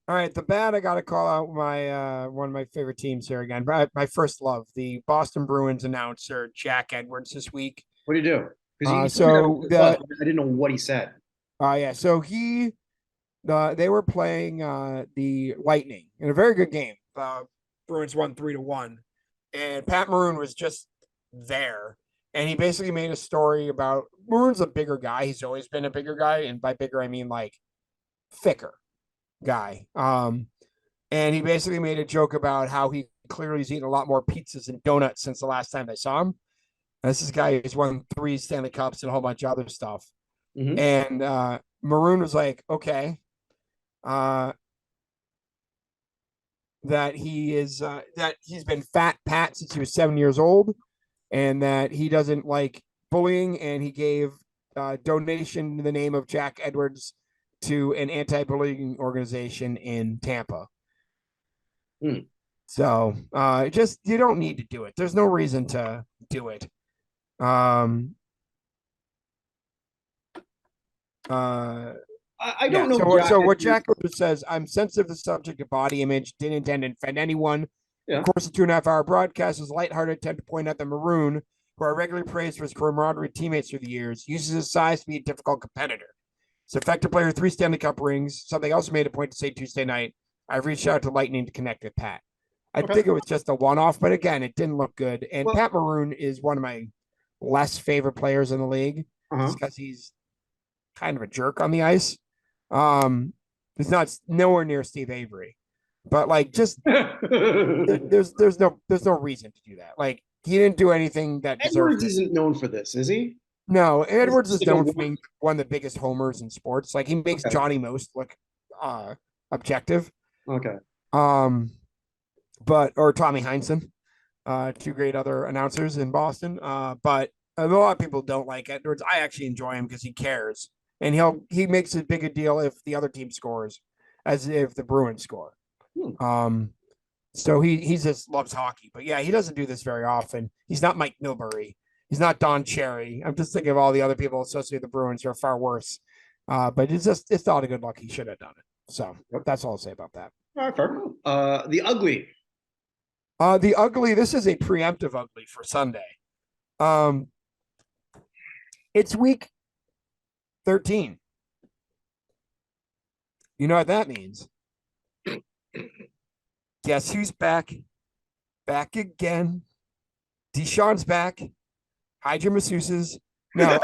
All right, the bad, I got to call out my one of my favorite teams here again. My first love, the Boston Bruins announcer Jack Edwards this week. What do you do? Because he told me that So before the the club, I didn't know what he said. yeah, so they were playing the Lightning in a very good game. Bruins won 3-1, and Pat Maroon was just there, and he basically made a story about Maroon's a bigger guy. He's always been a bigger guy, and by bigger I mean like thicker guy. And he basically made a joke about how he clearly has eaten a lot more pizzas and donuts since the last time they saw him. And this is a guy who's won 3 Stanley Cups and a whole bunch of other stuff. Mm-hmm. And Maroon was like, okay, uh, that he's been Fat Pat since he was 7 years old, and that he doesn't like bullying, and he gave donation in the name of Jack Edwards to an anti-bullying organization in Tampa. Hmm. So just you don't need to do it. There's no reason to do it. I Yeah. don't know So, Jack so what Edwards. Jack Edwards says, I'm sensitive to the subject of body image, didn't intend to offend anyone. Yeah. Of course, the 2.5 hour broadcast is a lighthearted attempt to point out that Maroon, who are regularly praised for his camaraderie teammates through the years, uses his size to be a difficult competitor. He's an effective player, 3 Stanley Cup rings, something else made a point to say Tuesday night. I've reached out to Lightning to connect with Pat. I Okay. think it was just a one-off, but again, it didn't look good. And Well, Pat Maroon is one of my less favorite players in the league, uh-huh. just because he's kind of a jerk on the ice. He's not nowhere near Steve Avery, but like just there's no reason to do that. Like he didn't do anything that deserved Edwards it. isn't known for this, is he? No, It's Edwards just is like a known for being one of the biggest homers in sports. Like he makes okay. Johnny Most look objective. Okay. But or Tommy Heinsohn, two great other announcers in Boston. But a lot of people don't like Edwards. I actually enjoy him because he cares, and he makes as big a deal if the other team scores as if the Bruins score. So he just loves hockey. But yeah, he doesn't do this very often. He's not Mike Milbury. He's not Don Cherry. I'm just thinking of all the other people associated with the Bruins who are far worse. But it's not a good luck. He should have done it. So that's all I'll say about that. All right, fair. The ugly. The ugly. This is a preemptive ugly for Sunday. It's week 13. You know what that means? Guess who's back? Back again. Deshaun's back. Hide your masseuses. No.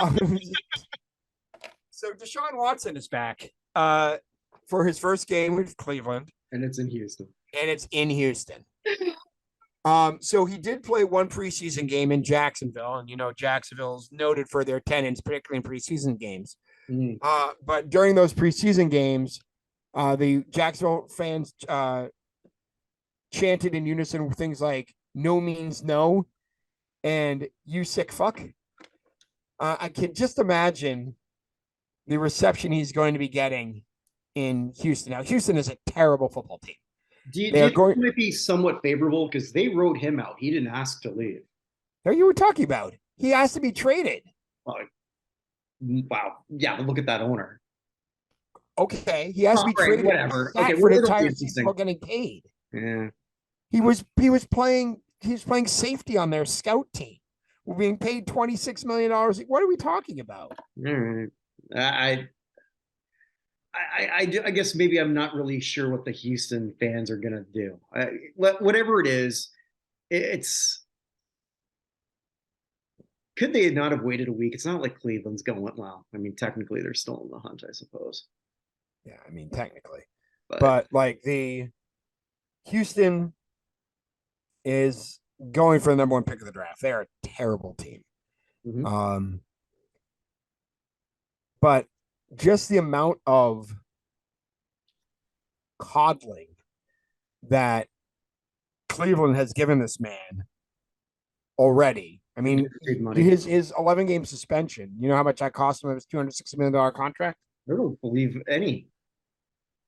So Deshaun Watson is back for his first game with Cleveland. And it's in Houston. So he did play one preseason game in Jacksonville, and Jacksonville's noted for their attendance, particularly in preseason games. Mm. But during those preseason games, the Jacksonville fans chanted in unison things like "no means no" and "you sick fuck." I can just imagine the reception he's going to be getting in Houston. Now, Houston is a terrible football team. Do you think it might be somewhat favorable because they wrote him out? He didn't ask to leave. There you were talking about. He has to be traded. Wow. Yeah, but look at that owner. Okay, he has to be traded. Whatever. Okay, for the entire season while getting paid. Yeah. He was playing safety on their scout team. We're being paid $26 million. What are we talking about? All right. I guess maybe I'm not really sure what the Houston fans are gonna do. Whatever it is, it's could they not have waited a week? It's not like Cleveland's going well. I mean, technically they're still in the hunt, I suppose. Yeah, I mean technically, but like the Houston is going for the number one pick of the draft. They are a terrible team. Mm-hmm. But just the amount of coddling that Cleveland has given this man already. I mean, his 11-game suspension. You know how much that cost him? It was $260 million contract. I don't believe any.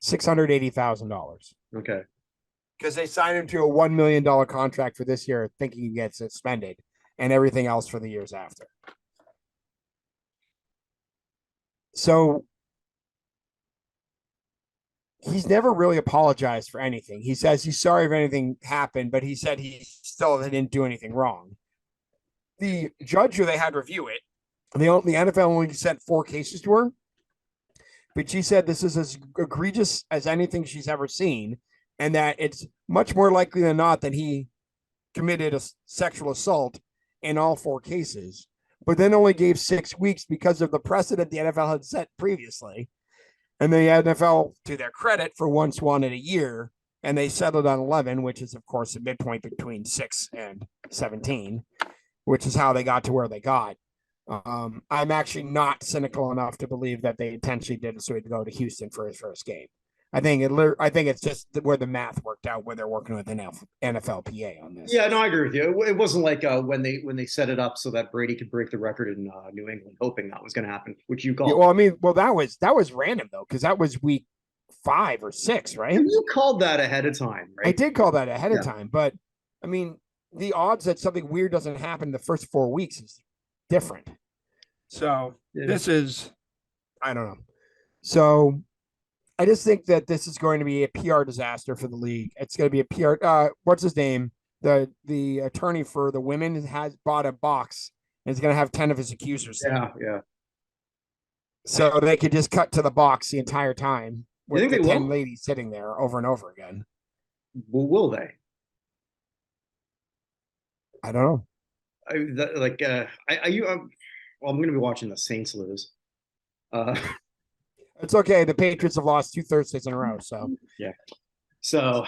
$680,000. Okay. Because they signed him to a $1 million contract for this year, thinking he gets suspended, and everything else for the years after. So he's never really apologized for anything. He says he's sorry if anything happened, but he said he still didn't do anything wrong. The judge who they had review it, the NFL only sent 4 cases to her, but she said this is as egregious as anything she's ever seen, and that it's much more likely than not that he committed a sexual assault in all 4 cases, but then only gave 6 weeks because of the precedent the NFL had set previously. And the NFL, to their credit, for once wanted a year, and they settled on 11, which is, of course, a midpoint between 6 and 17, which is how they got to where they got. I'm actually not cynical enough to believe that they intentionally did it so he'd go to Houston for his first game. I think it's just where the math worked out, where they're working with an NFLPA on this. Yeah, no, I agree with you. It wasn't like when they set it up so that Brady could break the record in New England, hoping that was going to happen, which you called. Yeah, well, I mean, that was random though, because that was week 5 or 6, right? You called that ahead of time, right? I did call that ahead of time, but I mean, the odds that something weird doesn't happen the first 4 weeks is different. So this is, I don't know. So I just think that this is going to be a PR disaster for the league. It's going to be a PR. What's his name? The attorney for the women has bought a box and is going to have 10 of his accusers. Yeah. So they could just cut to the box the entire time with the 10 will? ladies sitting there over and over again. Well, will they? I don't know. I'm going to be watching the Saints lose. It's okay. The Patriots have lost 2 Thursdays in a row, so yeah. So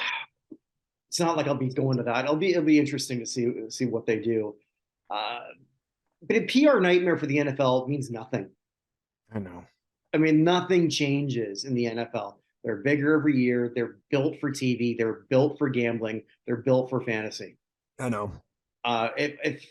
it's not like I'll be going to that. It'll be interesting to see what they do. But a PR nightmare for the NFL means nothing. I know. I mean, nothing changes in the NFL. They're bigger every year. They're built for TV. They're built for gambling. They're built for fantasy. I know. If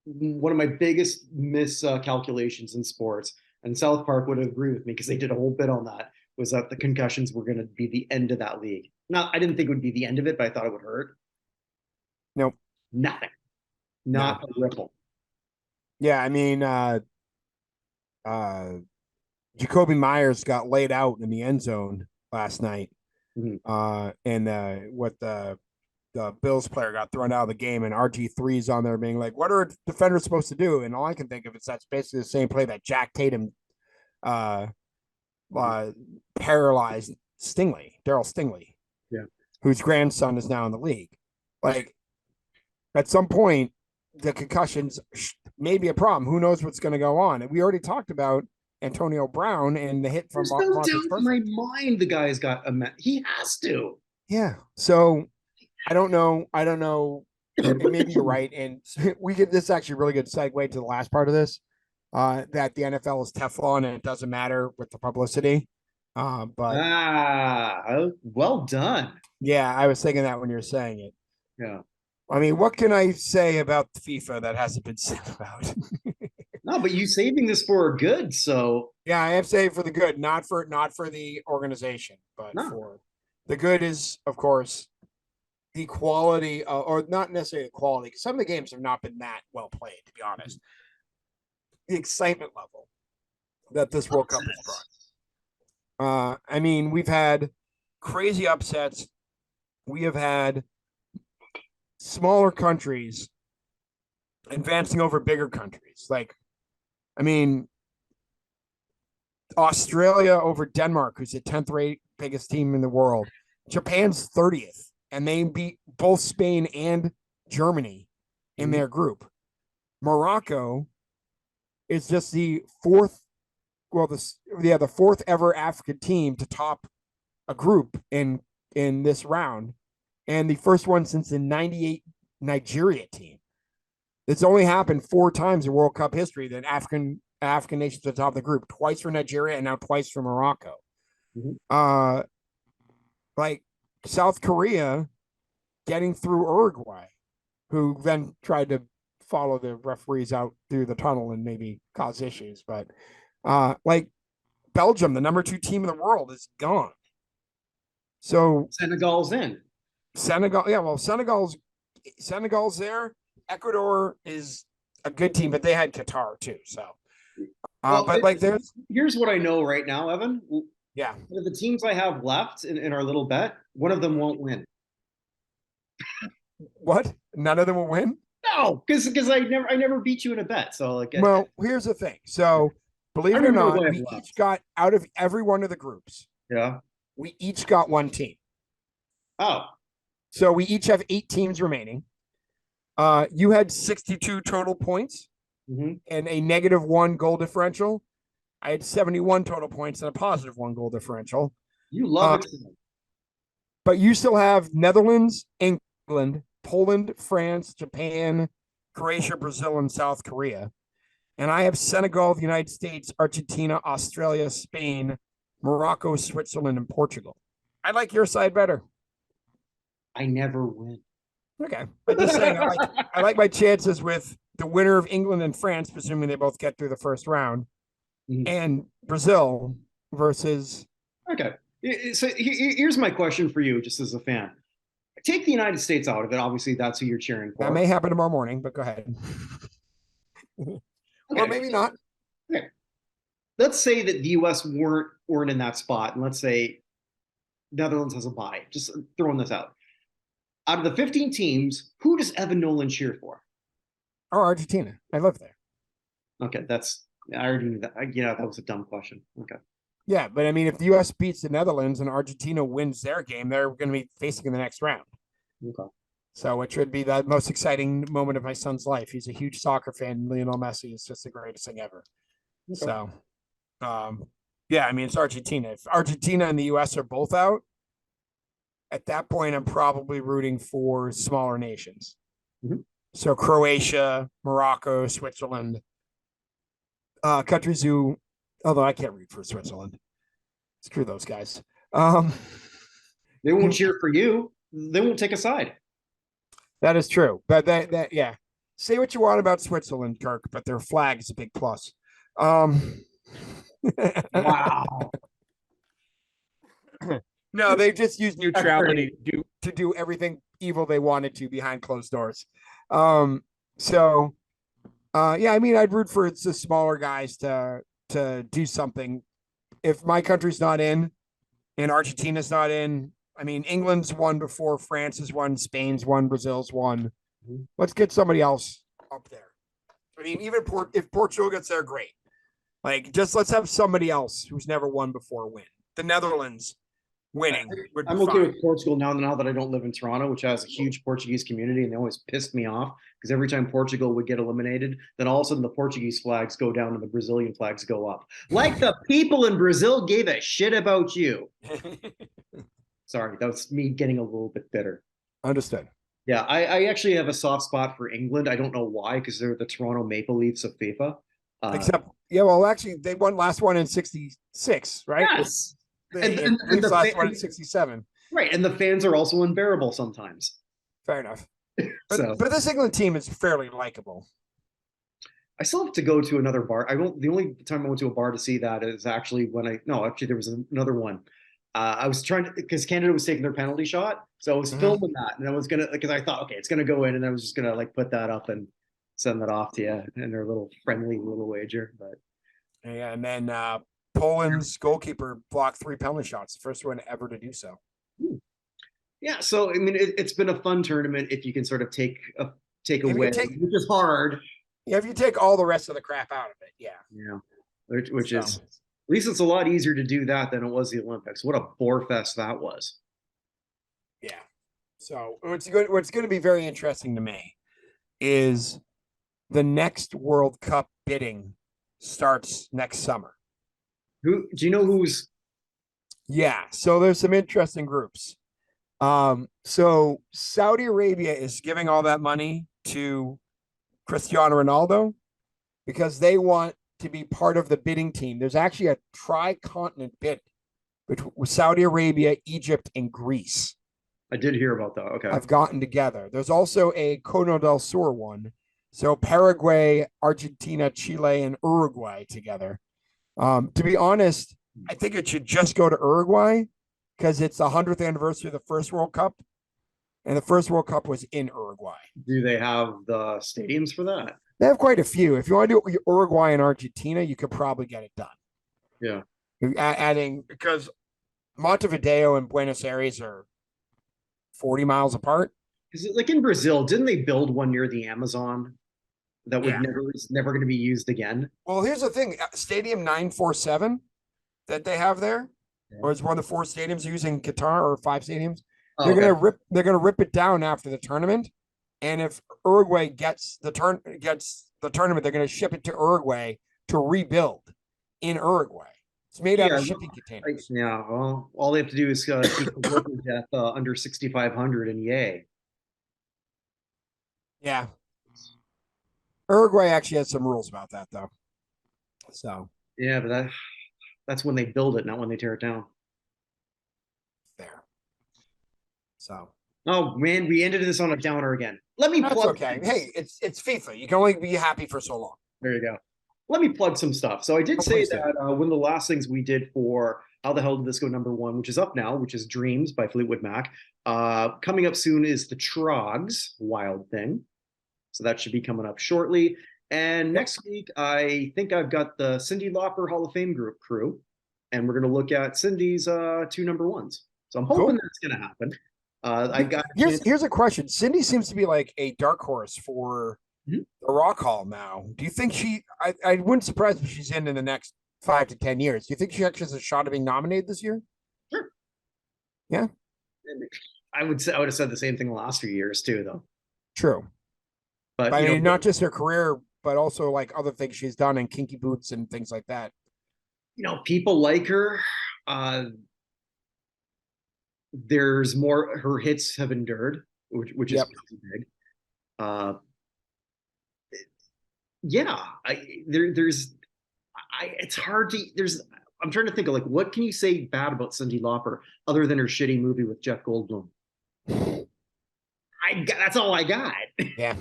one of my biggest miscalculations in sports, and South Park would agree with me because they did a whole bit on that, was that the concussions were going to be the end of that league. Now, I didn't think it would be the end of it, but I thought it would hurt. Nope. Nothing. Not a ripple. Yeah, I mean, Jacoby Myers got laid out in the end zone last night. Mm-hmm. And what the Bills player got thrown out of the game, and RG3's on there being like, what are defenders supposed to do? And all I can think of is that's basically the same play that Jack Tatum paralyzed Daryl Stingley, whose grandson is now in the league. Like, at some point, the concussions may be a problem. Who knows what's going to go on? And we already talked about Antonio Brown and the hit from Marcus Perfect. My mind, the guy's got he has to. Yeah. So I don't know. Maybe you're right. And we get this actually really good segue to the last part of this, that the NFL is Teflon and it doesn't matter with the publicity. But well done. Yeah, I was thinking that when you're saying it. Yeah. I mean, what can I say about FIFA that hasn't been said about? No, but you saving this for good, so yeah, I am saving for the good, not for the organization, but for the good is, of course, the quality, or not necessarily the quality, because some of the games have not been that well played, to be honest. The excitement level that this World Cup has brought. I mean, we've had crazy upsets. We have had smaller countries advancing over bigger countries. Like, I mean, Australia over Denmark, who's the 10th rate biggest team in the world. Japan's 30th, and they beat both Spain and Germany in their group. Morocco is just the fourth ever African team to top a group in this round, and the first one since the 98 Nigeria team. It's only happened 4 times in World Cup history that African nations at the top of the group, twice for Nigeria and now twice for Morocco. Mm-hmm. Like South Korea getting through Uruguay, who then tried to follow the referees out through the tunnel and maybe cause issues. But like Belgium, the number 2 team in the world, is gone. So Senegal's in. Senegal's there. Ecuador is a good team, but they had Qatar too. So, here's what I know right now, Evan. Yeah. Out of the teams I have left in our little bet, one of them won't win. What? None of them will win? No, because I never beat you in a bet. So like, Well, here's the thing. So, I believe it don't or even know not, who I have we each left. got out of every one of the groups, Yeah. we each got one team. Oh, So we each have 8 teams remaining. You had 62 total points hmm and a -1 goal differential. I had 71 total points and a +1 goal differential. you love Uh, it. but you still have Netherlands, England, Poland, France, Japan, Croatia, Brazil, and South Korea. And I have Senegal, the United States, Argentina, Australia, Spain, Morocco, Switzerland, and Portugal. I like your side better. I never win. Okay. I'm just saying I like my chances with the winner of England and France, presuming they both get through the first round, Mhm. and Brazil versus Okay. So here's my question for you, just as a fan. Take the United States out of it. Obviously, that's who you're cheering that for. may happen tomorrow morning, but go ahead. Or Okay. maybe not. Okay. Let's say that the U.S. weren't in that spot, and let's say Netherlands has a bye. Just throwing this out. Out of the 15 teams, who does Evan Nolan cheer for? Or Argentina. I live there. Okay, I already knew that. Yeah, that was a dumb question. Okay. Yeah, but I mean, if the U.S. beats the Netherlands and Argentina wins their game, they're going to be facing in the next round. Okay. So it should be the most exciting moment of my son's life. He's a huge soccer fan. Lionel Messi is just the greatest thing ever. Okay. So, yeah, I mean, it's Argentina. If Argentina and the U.S. are both out, at that point, I'm probably rooting for smaller nations. Mhm. So Croatia, Morocco, Switzerland, countries who, although I can't root for Switzerland. Screw those guys. They won't cheer for you. They won't take a side. That is true. But yeah. Say what you want about Switzerland, Kirk, but their flag is a big plus. Wow. No, they just use neutrality to do everything evil they wanted to behind closed doors. So yeah, I mean, I'd root for the smaller guys to do something. If my country's not in and Argentina's not in, I mean, England's won before, France has won, Spain's won, Brazil's won. Let's get somebody else up there. I mean, even if Portugal gets there, great. Like, just let's have somebody else who's never won before win. The Netherlands winning would be I'm okay fine. with Portugal now that I don't live in Toronto, which has a huge Portuguese community, and they always pissed me off because every time Portugal would get eliminated, then all of a sudden the Portuguese flags go down and the Brazilian flags go up. Like the people in Brazil gave a shit about you. Sorry, that was me getting a little bit bitter. Understood. Yeah, I actually have a soft spot for England. I don't know why, because they're the Toronto Maple Leafs of FIFA. Except, yeah, well, actually, they won last one in '66, right? Yes. And Leafs last one in '67. Right, and the fans are also unbearable sometimes. Fair enough. So, But this England team is fairly likable. I still have to go to another bar. I won't. The only time I went to a bar to see that is actually actually there was another one. I was trying to because Canada was taking their penalty shot, so I was filming that, and I was gonna because I thought, okay, it's gonna go in, and I was just gonna like put that up and send that off to you in their little friendly little wager. But yeah, and then Poland's goalkeeper blocked 3 penalty shots, the first one ever to do so. Yeah, so I mean, it's been a fun tournament if you can sort of take away, which is hard. Yeah, if you take all the rest of the crap out of it, yeah. Yeah, which is at least it's a lot easier to do that than it was the Olympics. What a bore fest that was. Yeah. So what's going to be very interesting to me is the next World Cup bidding starts next summer. Who do you know who's? Yeah. So there's some interesting groups. So Saudi Arabia is giving all that money to Cristiano Ronaldo because they want to be part of the bidding team. There's actually a tri-continent bid with Saudi Arabia, Egypt, and Greece. I did hear about that. Okay. I've gotten together. There's also a Cono del Sur one. So Paraguay, Argentina, Chile, and Uruguay together. To be honest, I think it should just go to Uruguay because it's the 100th anniversary of the first World Cup. And the first World Cup was in Uruguay. Do they have the stadiums for that? They have quite a few. If you want to do Uruguay and Argentina, you could probably get it done. Yeah. Adding because Montevideo and Buenos Aires are 40 miles apart. Is it like in Brazil? Didn't they build one near the Amazon that would Yeah. never is never going to be used again? Well, here's the thing: Stadium 947 that they have there, or it's one of the 4 stadiums using Qatar or 5 stadiums. Oh, They're okay. gonna rip. They're gonna rip it down after the tournament, and if Uruguay gets the tournament, they're gonna ship it to Uruguay to rebuild in Uruguay. It's made out Yeah, of shipping containers. yeah. Well, all they have to do is keep the working death under 6,500, and yay. Yeah, Uruguay actually has some rules about that though. So Yeah, but that's when they build it, not when they tear it down. there. So Oh man, we ended this on a downer again. Let me that's plug. okay. Hey, it's FIFA. You can only be happy for so long. There you go. Let me plug some stuff. So I did Oh, say please do. that one of the last things we did for How the Hell Did This Go #1, which is up now, which is Dreams by Fleetwood Mac. Coming up soon is the Trogs, Wild Thing. So that should be coming up shortly. And next week, I think I've got the Cyndi Lauper Hall of Fame group crew, and we're going to look at Cindy's 2 #1s. So I'm hoping that's going to happen. I got here's a question. Cindy seems to be like a dark horse for the Rock Hall now. Do you think I wouldn't surprise if she's in the next 5 to 10 years. Do you think she actually has a shot of being nominated this year? Sure. Yeah. I would have said the same thing the last few years too, though. True. But I mean, not just her career, but also like other things she's done in Kinky Boots and things like that. People like her. There's more. Her hits have endured, which is big. Yeah, it's hard to. I'm trying to think of like what can you say bad about Cyndi Lauper other than her shitty movie with Jeff Goldblum. That's all I got. Yeah,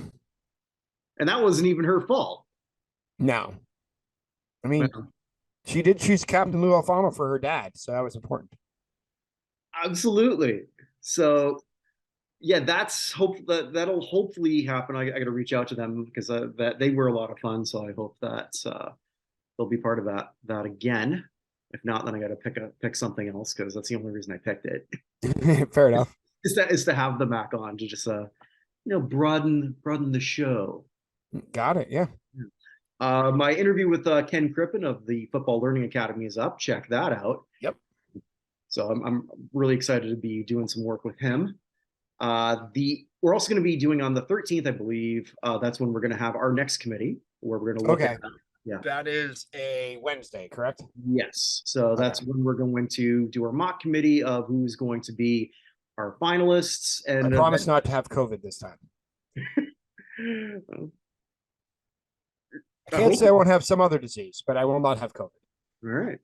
and that wasn't even her fault. No, I mean, she did choose Captain Lou Alfano for her dad, so that was important. Absolutely. So, yeah, that'll hopefully happen. I got to reach out to them because that they were a lot of fun. So I hope that they'll be part of that again. If not, then I got to pick something else because that's the only reason I picked it. Fair enough. Is to have the Mac on to just broaden the show. Got it. Yeah. My interview with Ken Crippen of the Football Learning Academy is up. Check that out. Yep. So I'm really excited to be doing some work with him. We're also going to be doing on the 13th, I believe. That's when we're going to have our next committee where we're going to look at that. Yeah. That is a Wednesday, correct? Yes. So that's when we're going to do our mock committee of who's going to be our finalists. And I promise not to have COVID this time. I can't say I won't have some other disease, but I will not have COVID. All right.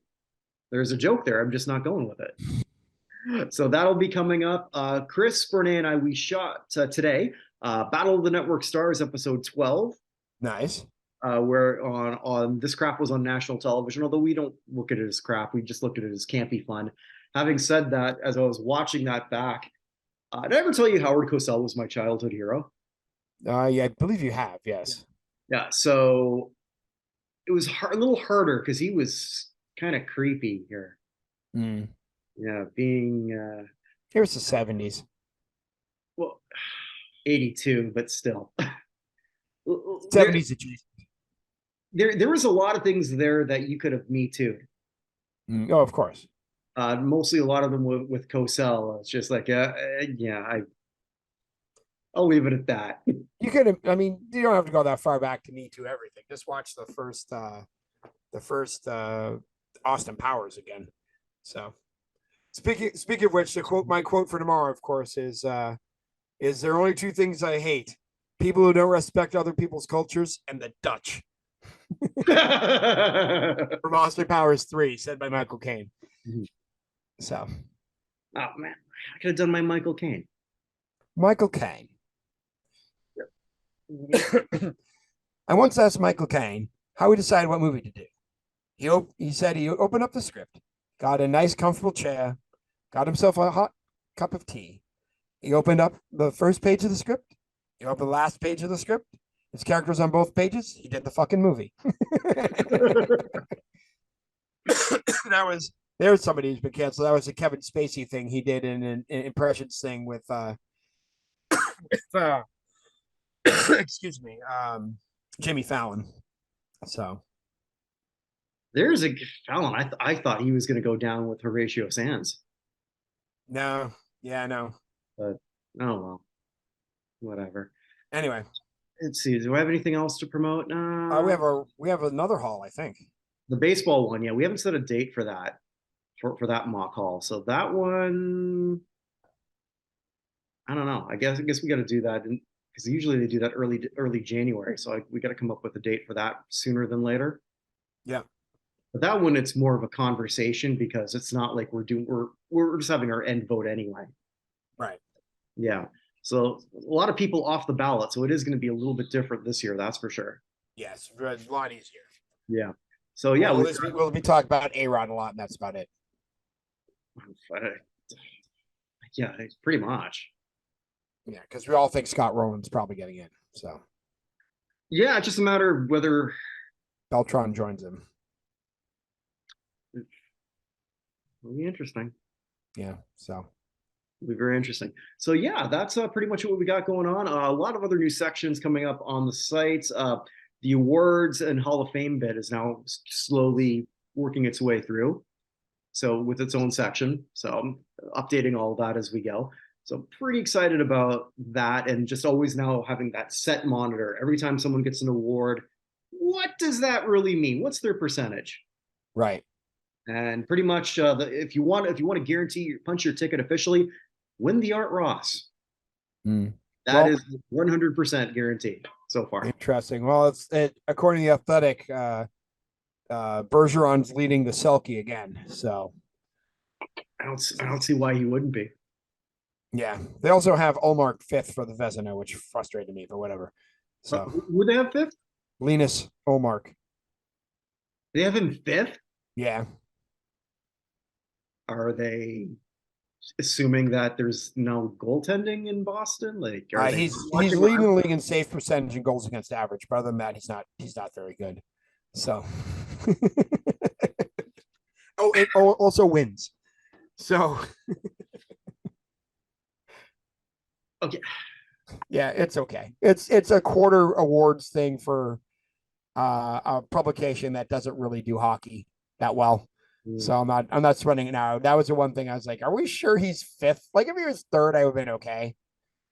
There's a joke there. I'm just not going with it. So that'll be coming up. Chris, Bernay, and we shot today Battle of the Network Stars, episode 12. Nice. Where on this crap was on national television, although we don't look at it as crap. We just look at it as campy fun. Having said that, as I was watching that back, did I ever tell you Howard Cosell was my childhood hero? Yeah, I believe you have. Yes. Yeah. So it was a little harder because he was kind of creepy here. Yeah, being here's the 70s. Well, 82, but still. 70s adjacent. There was a lot of things there that you could have Me Too'd. Oh, of course. Mostly a lot of them with Cosell. It's just like, I'll leave it at that. You could have, I mean, you don't have to go that far back to Me Too everything. Just watch the first Austin Powers again. So speaking of which, my quote for tomorrow, of course, is there are only 2 things I hate: people who don't respect other people's cultures and the Dutch. From Austin Powers 3, said by Michael Caine. So, oh man, I could have done my Michael Caine. Michael Caine. I once asked Michael Caine how he decided what movie to do. He said he opened up the script, got a nice comfortable chair, got himself a hot cup of tea. He opened up the first page of the script. He opened the last page of the script. His characters on both pages. He did the fucking movie. There's somebody who's been canceled. That was a Kevin Spacey thing he did in an impressions thing with uh excuse me, Jimmy Fallon. So There's a Fallon. I thought he was going to go down with Horatio Sands, no, yeah, no. but oh well, whatever. Anyway, Let's see. Do I have anything else to promote? we have another hall, I think. The baseball one. Yeah, we haven't set a date for that for that mock hall. So that one, I don't know. I guess we got to do that because usually they do that early January. So we got to come up with a date for that sooner than later. Yeah. But that one, it's more of a conversation because it's not like we're just having our end vote anyway. Right. Yeah. So a lot of people off the ballot. So it is going to be a little bit different this year. That's for sure. Yes, it's a lot easier. Yeah. So yeah, we'll be talking about A-Rod a lot, and that's about it. Yeah, pretty much. Yeah, because we all think Scott Rowland's probably getting in. So yeah, it's just a matter of whether Beltran joins him. it'll be interesting. Yeah, so It'll be very interesting. So yeah, that's pretty much what we got going on. A lot of other new sections coming up on the sites. The awards and Hall of Fame bit is now slowly working its way through. So with its own section. So I'm updating all of that as we go. So I'm pretty excited about that, and just always now having that set monitor every time someone gets an award. What does that really mean? What's their percentage? right. And pretty much, if you want to guarantee punch your ticket officially, win the Art Ross. Mm. That is 100% guaranteed so far. Interesting. Well, according to the Athletic, Bergeron's leading the Selkie again. So I don't see why he wouldn't be. yeah, they also have Olmark fifth for the Vezina, which frustrated me, but whatever. So Would they have fifth? Linus Olmark. They have him fifth. Yeah. Are they assuming that there's no goaltending in Boston? Like, he's leading the league in save percentage and goals against average, but other than that, he's not very good. So it also wins. So okay. Yeah, it's okay. It's a quarter awards thing for a publication that doesn't really do hockey that well. So I'm not spreading it now. That was the one thing I was like, are we sure he's fifth? Like if he was third, I would have been okay.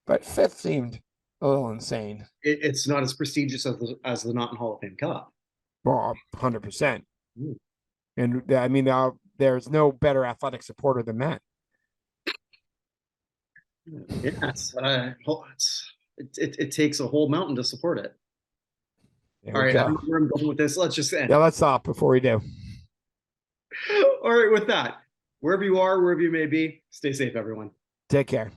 But fifth seemed a little insane. It's not as prestigious as the Naughton Hall of Fame Cup. Well, 100%. And I mean, there's no better athletic supporter than that. Yes, it takes a whole mountain to support it. All right, I don't know where I'm going with this. Let's just end. Yeah, let's stop before we do. All right, with that, wherever you are, wherever you may be, stay safe, everyone. Take care.